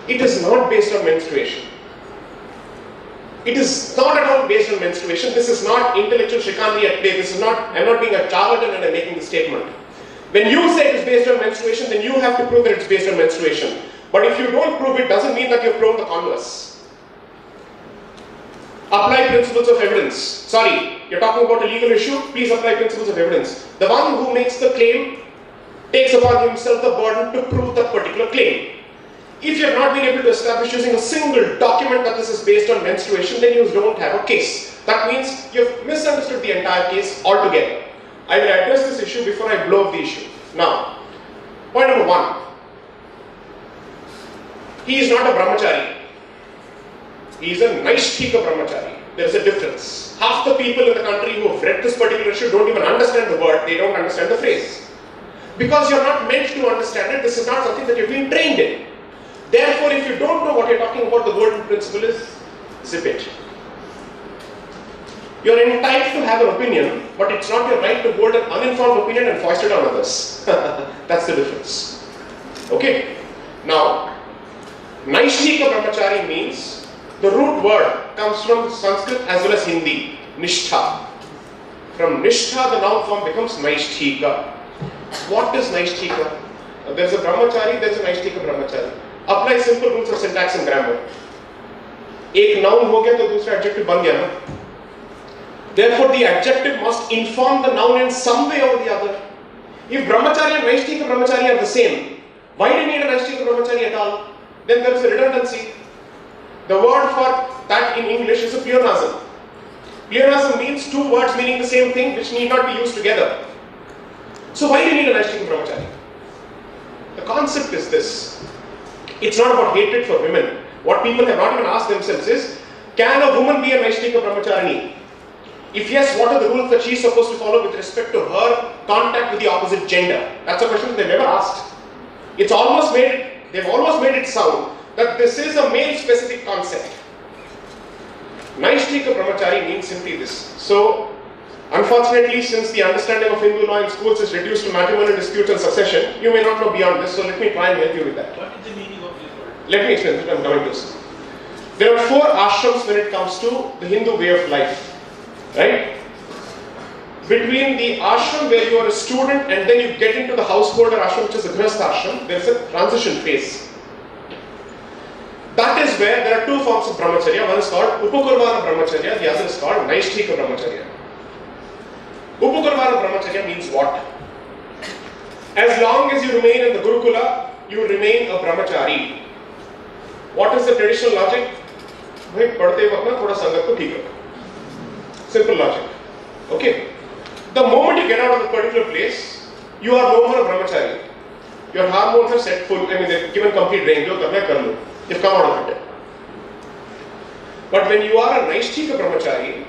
it is not based on menstruation. It is not at all based on menstruation. This is not intellectual chicanery at play. This is not, I'm not being a charlatan and I'm making the statement. When you say it is based on menstruation, then you have to prove that it's based on menstruation. But if you don't prove it, doesn't mean that you've proven the converse. Apply principles of evidence. Sorry, you're talking about a legal issue, please apply principles of evidence. The one who makes the claim takes upon himself the burden to prove that particular claim. If you have not been able to establish using a single document that this is based on menstruation, then you don't have a case. That means you have misunderstood the entire case altogether. I will address this issue before I blow up the issue. Now, point number one. He is not a brahmachari. He is a naishthika brahmachari. There is a difference. Half the people in the country who have read this particular issue don't even understand the word, they don't understand the phrase. Because you're not meant to understand it, this is not something that you've been trained in. Therefore, if you don't know what you're talking about, the golden principle is zip it. You're entitled to have an opinion, but it's not your right to hold an uninformed opinion and foist it on others. That's the difference. Okay? Now, Naishthika Brahmachari means, the root word comes from Sanskrit as well as Hindi, Nishtha. From Nishtha, the noun form becomes Naishthika. What is Naishthika? There's a Brahmachari, there's a Naishthika Brahmachari. Apply simple rules of syntax and grammar. एक noun हो गया तो दूसरा adjective बन गया ना. Therefore, the adjective must inform the noun in some way or the other. If Brahmachari and Naishthika Brahmachari are the same, why do you need a Naishthika Brahmachari at all? Then there is a redundancy. The word for that in English is a pleonasm. Pleonasm means two words meaning the same thing which need not be used together. So why do you need a Naishthika Brahmachari? The concept is this. It's not about hatred for women. What people have not even asked themselves is, can a woman be a Naishthika Brahmacharini? If yes, what are the rules that she is supposed to follow with respect to her contact with the opposite gender? That's a question they've never asked. They've almost made it sound that this is a male-specific concept. Naishthika Brahmachari means simply this. So, unfortunately, since the understanding of Hindu law in schools is reduced to matrimonial disputes and succession, you may not know beyond this, so let me try and help you with that. What is the meaning of this word? Let me explain it, I'm coming to this. There are 4 ashrams when it comes to the Hindu way of life, right? Between the ashram where you are a student and then you get into the householder ashram, which is the grihastha ashram, there is a transition phase. That is where there are 2 forms of brahmacharya. One is called upakurvana brahmacharya, the other is called naishthika brahmacharya. Upakurvana brahmacharya means what? As long as you remain in the Gurukula, you remain a brahmachari. What is the traditional logic? भाई पढ़ते वक्त ना थोड़ा संगत को ठीक रखो. Simple logic. Okay. The moment you get out of a particular place, you are no more a brahmachari. Your hormones are set full. I mean, they're given complete range. जो करना है कर लो. You've come out of it. But when you are a naishthika brahmachari,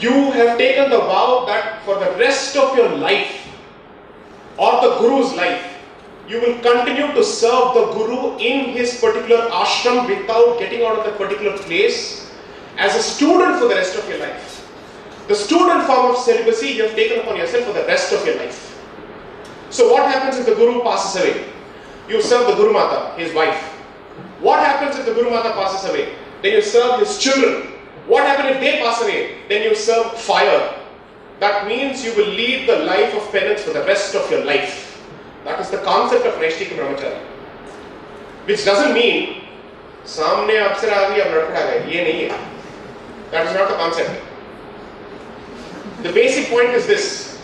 you have taken the vow that for the rest of your life or the Guru's life, you will continue to serve the Guru in his particular ashram without getting out of that particular place as a student for the rest of your life. The student form of celibacy you have taken upon yourself for the rest of your life. So what happens if the Guru passes away? You serve the Guru Mata, his wife. What happens if the Guru Mata passes away? Then you serve his children. What happens if they pass away? Then you serve fire. That means you will lead the life of penance for the rest of your life. That is the concept of Naishthika Brahmacharya. Which doesn't mean सामने अप्सरा आ गई अब लड़खड़ा गए. ये नहीं है. That is not the concept. The basic point is this.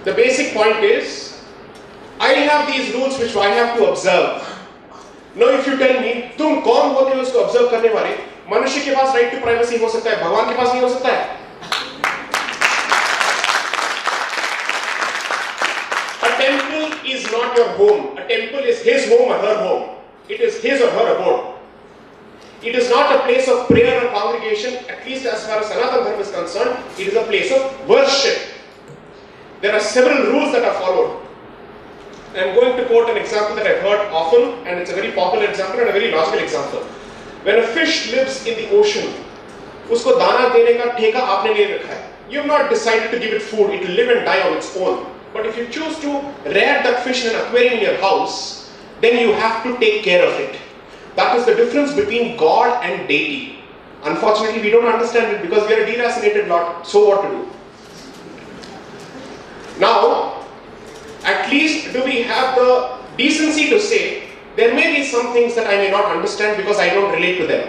The basic point is, I have these rules which I have to observe. Now if you tell me, तुम कौन होते हो इसको observe करने वाले? मनुष्य के पास right to privacy हो सकता है, भगवान के पास नहीं हो सकता है. A temple is not your home. A temple is his home or her home. It is his or her abode. It is not a place of prayer or congregation, at least as far as Sanatana Dharma is concerned. It is a place of worship. There are several rules that are followed. I am going to quote an example that I've heard often, and it's a very popular example and a very logical example. When a fish lives in the ocean, उसको दाना देने का ठेका आपने नहीं रखा है. You have not decided to give it food. It will live and die on its own. But if you choose to rear that fish in an aquarium in your house, then you have to take care of it. That is the difference between God and deity. Unfortunately, we don't understand it because we are a deracinated lot. So what to do? Now, at least do we have the decency to say, there may be some things that I may not understand because I don't relate to them.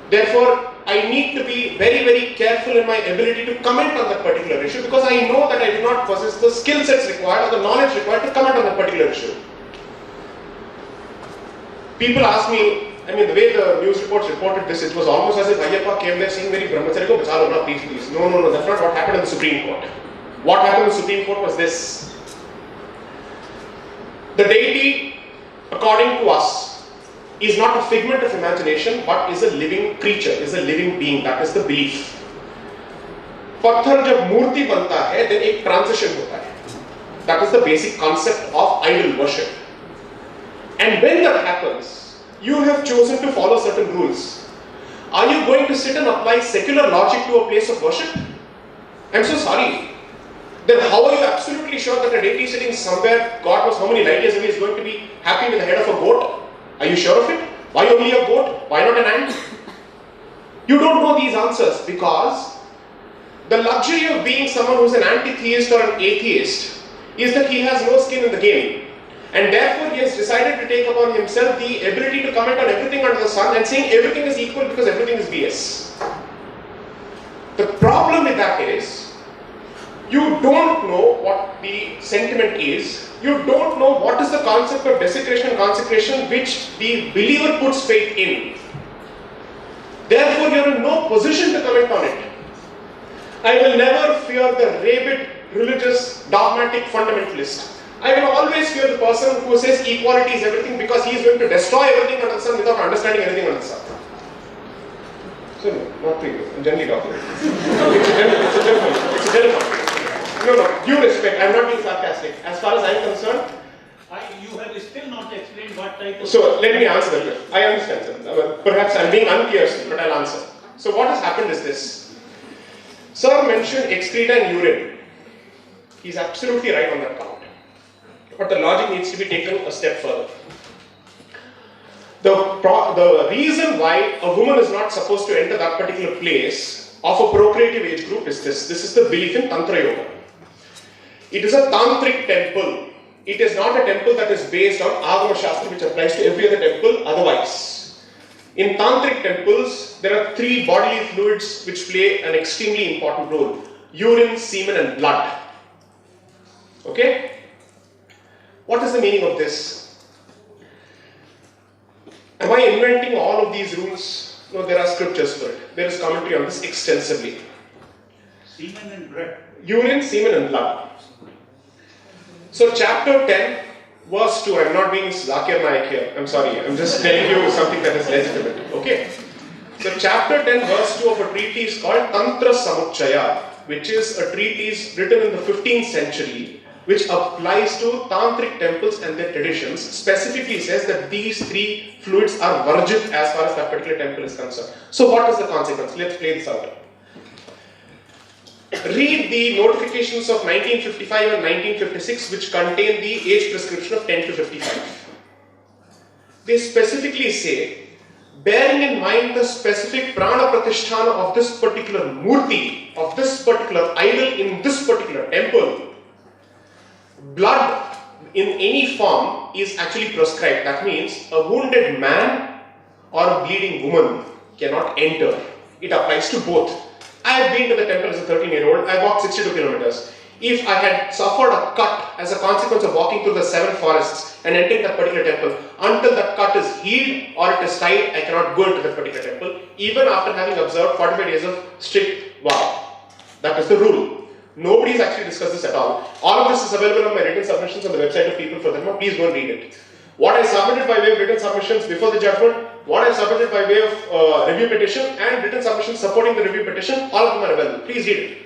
Therefore, I need to be very, very careful in my ability to comment on that particular issue because I know that I do not possess the skill sets required or the knowledge required to comment on that particular issue. People ask me, I mean, the way the news reports reported this, it was almost as if Ayyappa came there saying, very Brahmachari ko bacha lo na, please, please. No, that's not what happened in the Supreme Court. What happened in the Supreme Court was this. The deity, according to us, is not a figment of imagination, but is a living creature, is a living being. That is the belief. पत्थर जब मूर्ति बनता है, then एक transition होता है. That is the basic concept of idol worship. And when that happens, you have chosen to follow certain rules. Are you going to sit and apply secular logic to a place of worship? I'm so sorry. Then how are you absolutely sure that a deity sitting somewhere, God knows how many light years away, is going to be happy with the head of a goat? Are you sure of it? Why only a goat? Why not an ant? You don't know these answers because the luxury of being someone who is an anti-theist or an atheist is that he has no skin in the game. And therefore he has decided to take upon himself the ability to comment on everything under the sun and saying everything is equal because everything is BS. The problem with that is, you don't know what the sentiment is. You don't know what is the concept of desecration and consecration which the believer puts faith in. Therefore, you are in no position to comment on it. I will never fear the rabid, religious, dogmatic fundamentalist. I will always fear the person who says equality is everything because he is going to destroy everything under the sun without understanding anything under the sun. So, no, not to you. I'm generally talking. It's a general point. No, due respect, I am not being sarcastic. As far as I am concerned, you have still not explained what type of... So, let me answer that question. I understand, sir. Perhaps I am being unclear, but I will answer. So, what has happened is this. Sir mentioned excreta and urine. He is absolutely right on that count. But the logic needs to be taken a step further. The reason why a woman is not supposed to enter that particular place of a procreative age group is this. This is the belief in Tantra Yoga. It is a tantric temple. It is not a temple that is based on Agama Shastra, which applies to every other temple otherwise. In tantric temples, there are 3 bodily fluids which play an extremely important role: urine, semen, and blood. Okay? What is the meaning of this? Am I inventing all of these rules? No, there are scriptures for it. There is commentary on this extensively. Semen and blood. Urine, semen, and blood. So, chapter 10, verse 2. I'm not being Zakir Naik here. I'm sorry. I'm just telling you something that is legitimate. Okay? So, chapter 10, verse 2 of a treatise called Tantra Samuchaya, which is a treatise written in the 15th century, which applies to tantric temples and their traditions, specifically says that these 3 fluids are varjit as far as that particular temple is concerned. So what is the consequence? Let's play this out. Read the notifications of 1955 and 1956, which contain the age prescription of 10 to 55. They specifically say, bearing in mind the specific prana pratisthana of this particular murti, of this particular idol in this particular temple, blood in any form is actually prescribed. That means a wounded man or a bleeding woman cannot enter. It applies to both. I have been to the temple as a 13-year-old. I walked 62 kilometers. If I had suffered a cut as a consequence of walking through the 7 forests and entering that particular temple, until that cut is healed or it is tied, I cannot go into that particular temple, even after having observed 45 days of strict vow. That is the rule. Nobody has actually discussed this at all. All of this is available on my written submissions on the website of People for Dharma. Please go and read it. What I submitted by way of written submissions before the judgment, what I submitted by way of review petition, and written submissions supporting the review petition, all of them are available. Please read it.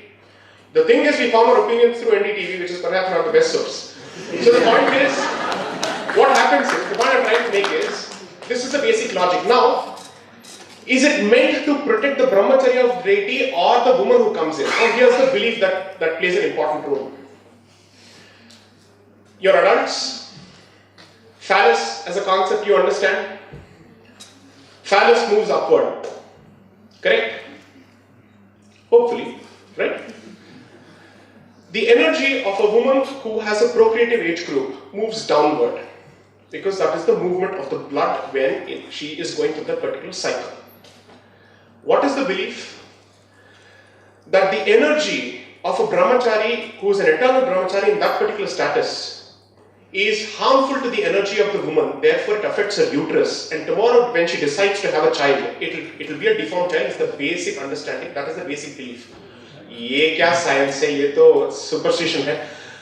The thing is, we form our opinions through NDTV, which is perhaps not the best source. So the point is, what happens is, the point I'm trying to make is, this is the basic logic. Now, is it meant to protect the brahmacharya of deity or the woman who comes in? Now here's the belief that plays an important role. You're adults. Phallus as a concept you understand. Phallus moves upward. Correct? Hopefully. Right? The energy of a woman who has a procreative age group moves downward, because that is the movement of the blood when she is going through that particular cycle. What is the belief? That the energy of a brahmachari who is an eternal brahmachari in that particular status is harmful to the energy of the woman, therefore it affects her uterus, and tomorrow when she decides to have a child, it will be a deformed child. It's the basic understanding, that is the basic belief. ये क्या science है, ये तो superstition है.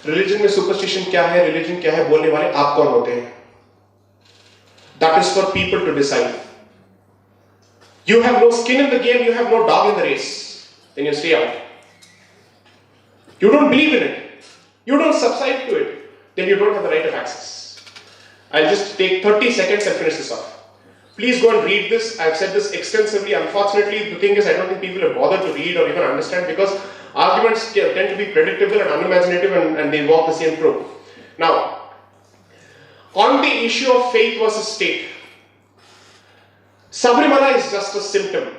Religion में superstition क्या है, religion क्या है बोलने वाले आप कौन होते हैं? That is for people to decide. You have no skin in the game, you have no dog in the race, then you stay out. You don't believe in it, you don't subscribe to it, then you don't have the right of access. I'll just take 30 seconds and finish this off. Please go and read this. I've said this extensively. Unfortunately, the thing is, I don't think people have bothered to read or even understand, because arguments tend to be predictable and unimaginative, and they walk the same trope. Now, on the issue of faith versus state, Sabrimala is just a symptom.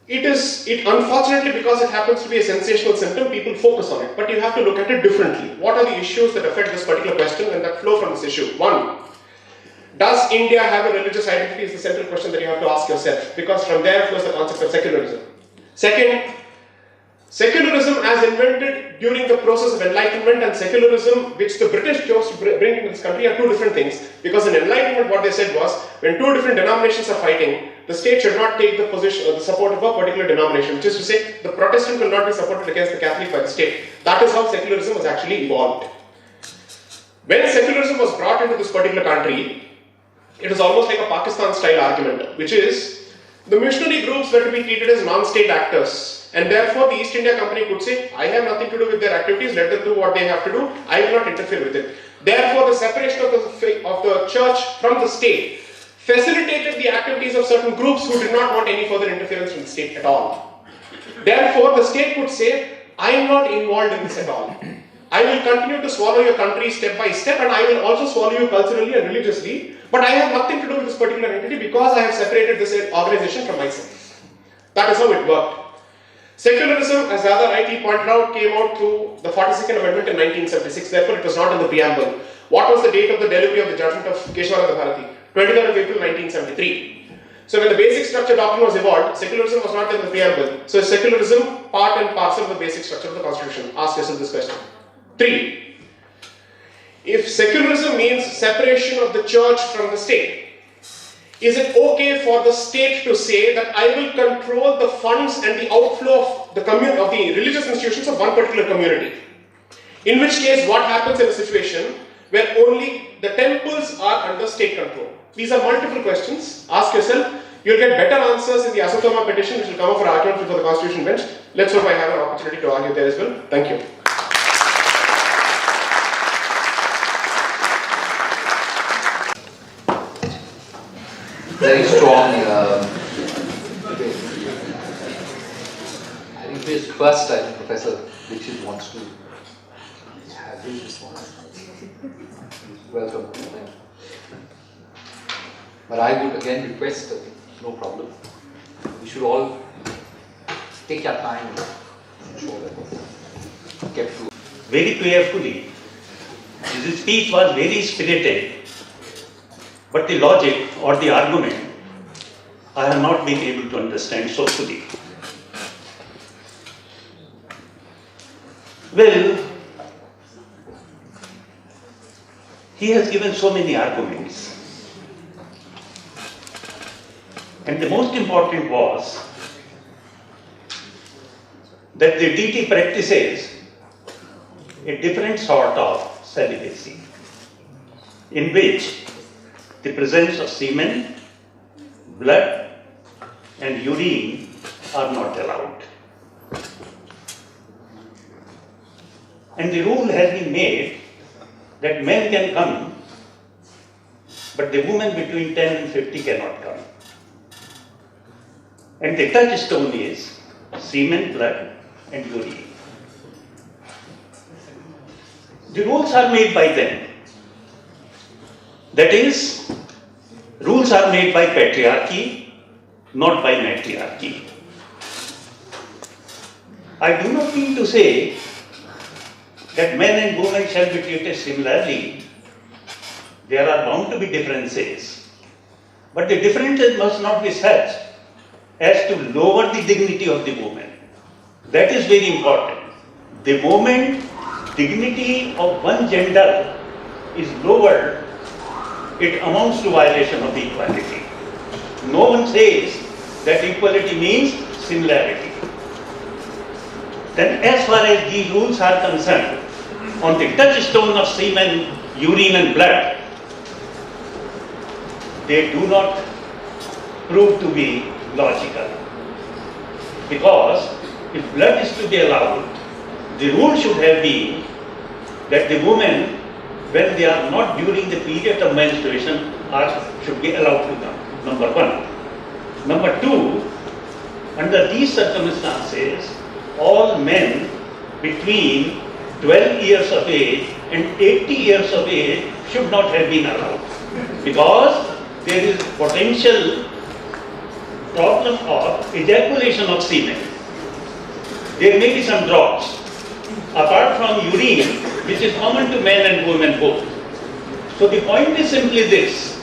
It unfortunately, because it happens to be a sensational symptom, people focus on it. But you have to look at it differently. What are the issues that affect this particular question and that flow from this issue? 1. Does India have a religious identity is the central question that you have to ask yourself, because from there flows the concept of secularism. Second, secularism as invented during the process of enlightenment and secularism which the British chose to bring into this country are 2 different things. Because in enlightenment what they said was, when 2 different denominations are fighting, the state should not take the position or the support of a particular denomination, which is to say, the Protestant will not be supported against the Catholic by the state. That is how secularism was actually evolved. When secularism was brought into this particular country, it was almost like a Pakistan-style argument, which is, the missionary groups were to be treated as non-state actors, and therefore the East India Company could say, I have nothing to do with their activities, let them do what they have to do, I will not interfere with it. Therefore, the separation of the church from the state facilitated the activities of certain groups who did not want any further interference from the state at all. Therefore, the state could say, I am not involved in this at all. I will continue to swallow your country step by step, and I will also swallow you culturally and religiously, But I have nothing to do with this particular entity because I have separated this organization from myself. That is how it worked. Secularism, as the other rightly pointed out, came out through the 42nd Amendment in 1976, therefore it was not in the preamble. What was the date of the delivery of the judgment of Keshwarata Bharati? 23rd of April 1973. So when the basic structure doctrine was evolved, secularism was not in the preamble. So is secularism part and parcel of the basic structure of the constitution? Ask yourself this question. 3. If secularism means separation of the church from the state, is it okay for the state to say that I will control the funds and the outflow of the religious institutions of one particular community? In which case, what happens in a situation where only the temples are under state control? These are multiple questions. Ask yourself. You'll get better answers in the Asatoma petition, which will come up for argument before the Constitution bench. Let's hope I have an opportunity to argue there as well. Thank you. Very strong debate. I think first, I think Professor Dixit wants to have his response. Welcome. But I would again request, no problem, we should all take our time and ensure that we get through. Very prayerfully, his speech was very spirited. But the logic or the argument, I have not been able to understand so fully. Well, he has given so many arguments. And the most important was that the deity practices a different sort of celibacy, in which the presence of semen, blood, and urine are not allowed. And the rule has been made that men can come, but the woman between 10 and 50 cannot come. And the touchstone is semen, blood, and urine. The rules are made by them. That is, rules are made by patriarchy, not by matriarchy. I do not mean to say that men and women shall be treated similarly. There are bound to be differences. But the differences must not be such as to lower the dignity of the woman. That is very important. The moment dignity of one gender is lowered, it amounts to violation of equality. No one says that equality means similarity. Then as far as these rules are concerned, on the touchstone of semen, urine and blood, they do not prove to be logical. Because if blood is to be allowed, the rule should have been that the women, when they are not during the period of menstruation, should be allowed to come. Number one. Number two, under these circumstances, all men between 12 years of age and 80 years of age should not have been allowed. Because there is potential problem of ejaculation of semen. There may be some drops. Apart from urine, which is common to men and women both. So the point is simply this.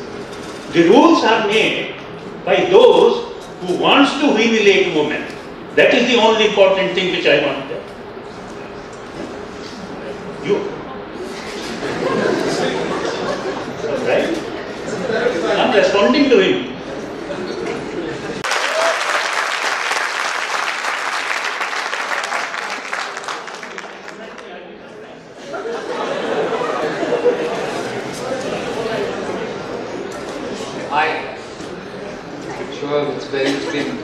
The rules are made by those who wants to humiliate women. That is the only important thing which I want to tell. You. Right? I'm responding to him.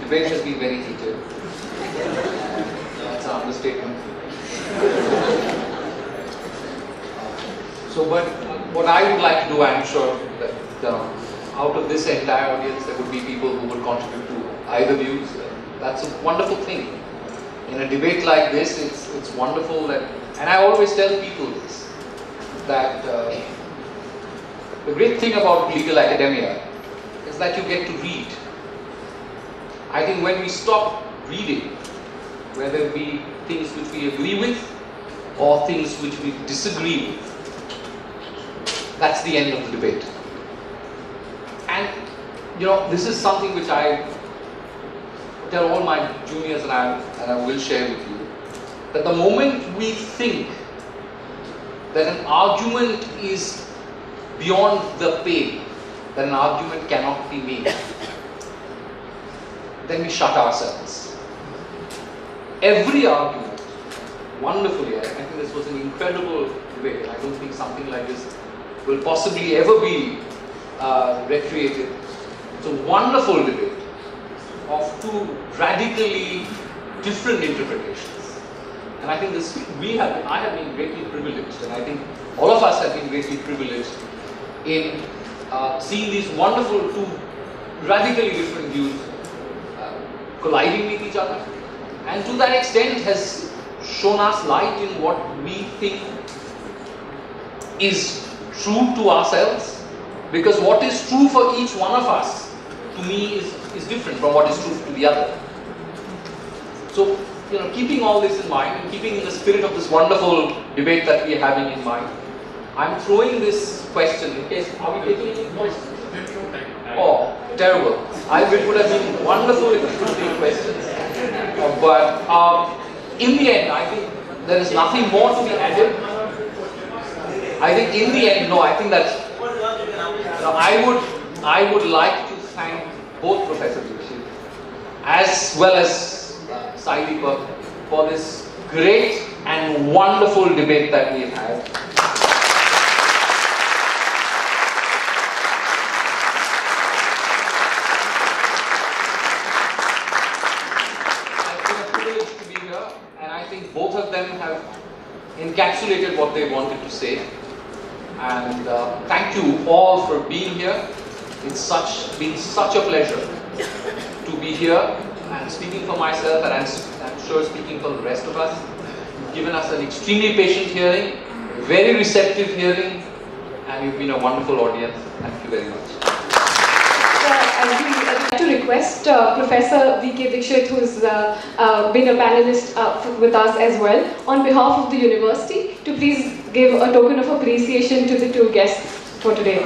Debate has been very heated. That's an understatement. So, but what I would like to do, I'm sure that out of this entire audience, there would be people who would contribute to either views. That's a wonderful thing. In a debate like this, it's wonderful that, and I always tell people this, that The great thing about legal academia is that you get to read. I think when we stop reading, whether it be things which we agree with or things which we disagree with, that's the end of the debate. And this is something which I tell all my juniors, and I will share with you, that the moment we think that an argument is beyond the pale, that an argument cannot be made, then we shut ourselves. Every argument, wonderfully, I think this was an incredible debate, and I don't think something like this will possibly ever be recreated. It's a wonderful debate of two radically different interpretations. And I think I have been greatly privileged, and I think all of us have been greatly privileged in seeing these wonderful two radically different views colliding with each other, and to that extent has shown us light in what we think is true to ourselves, because what is true for each one of us, to me, is different from what is true to the other. So, keeping all this in mind, and keeping in the spirit of this wonderful debate that we are having in mind, I'm throwing this question in case, are we taking any questions? Oh, terrible. It would have been wonderful if we could take questions. But in the end, I think there is nothing more to be added. I think in the end, I think that I would like to thank both Professor Dixit as well as Sai Deepak for this great and wonderful debate that we've had. It's been a privilege to be here, and I think both of them have encapsulated what they wanted to say. And thank you all for being here. It's been such a pleasure to be here, and speaking for myself, and I'm sure speaking for the rest of us. You've given us an extremely patient hearing, a very receptive hearing, and you've been a wonderful audience. Thank you very much. I'd like to request Professor V.K. Dixit, who's been a panelist with us as well, on behalf of the university, to please give a token of appreciation to the two guests for today.